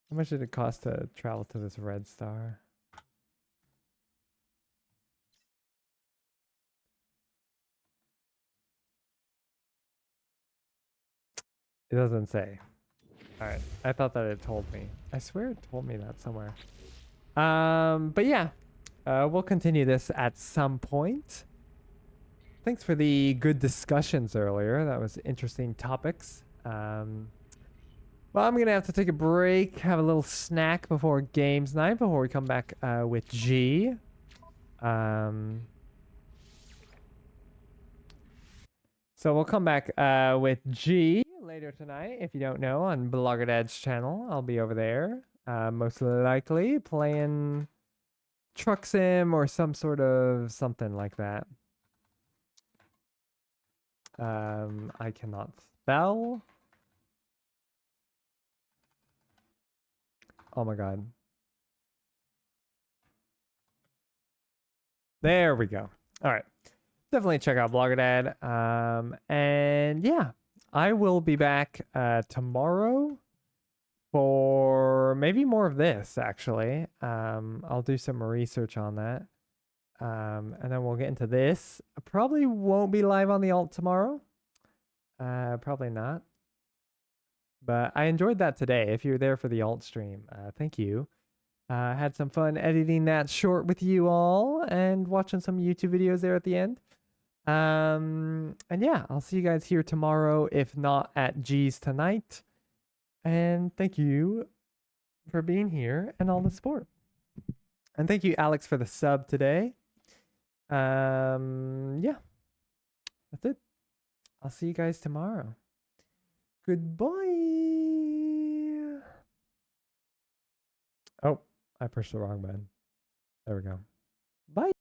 How much did it cost to travel to this red star? It doesn't say. Alright, I thought that it told me. I swear it told me that somewhere. But yeah, we'll continue this at some point. Thanks for the good discussions earlier. That was interesting topics. Well, I'm gonna have to take a break, have a little snack before games night, before we come back with G. So we'll come back with G later tonight. If you don't know, on Blogger Dad's channel, I'll be over there, most likely playing Truck Sim or some sort of something like that. I cannot spell. Oh my god. There we go. All right. Definitely check out Blogger Dad. And yeah, I will be back tomorrow for maybe more of this, actually. I'll do some research on that. And then we'll get into this. I probably won't be live on the alt tomorrow. Probably not. But I enjoyed that today. If you're there for the alt stream, thank you. Had some fun editing that short with you all and watching some YouTube videos there at the end. And yeah, I'll see you guys here tomorrow, if not at G's tonight. And thank you for being here and all the support. And thank you, Alex, for the sub today. Yeah, that's it. I'll see you guys tomorrow. Goodbye. Oh, I pushed the wrong button. There we go. Bye.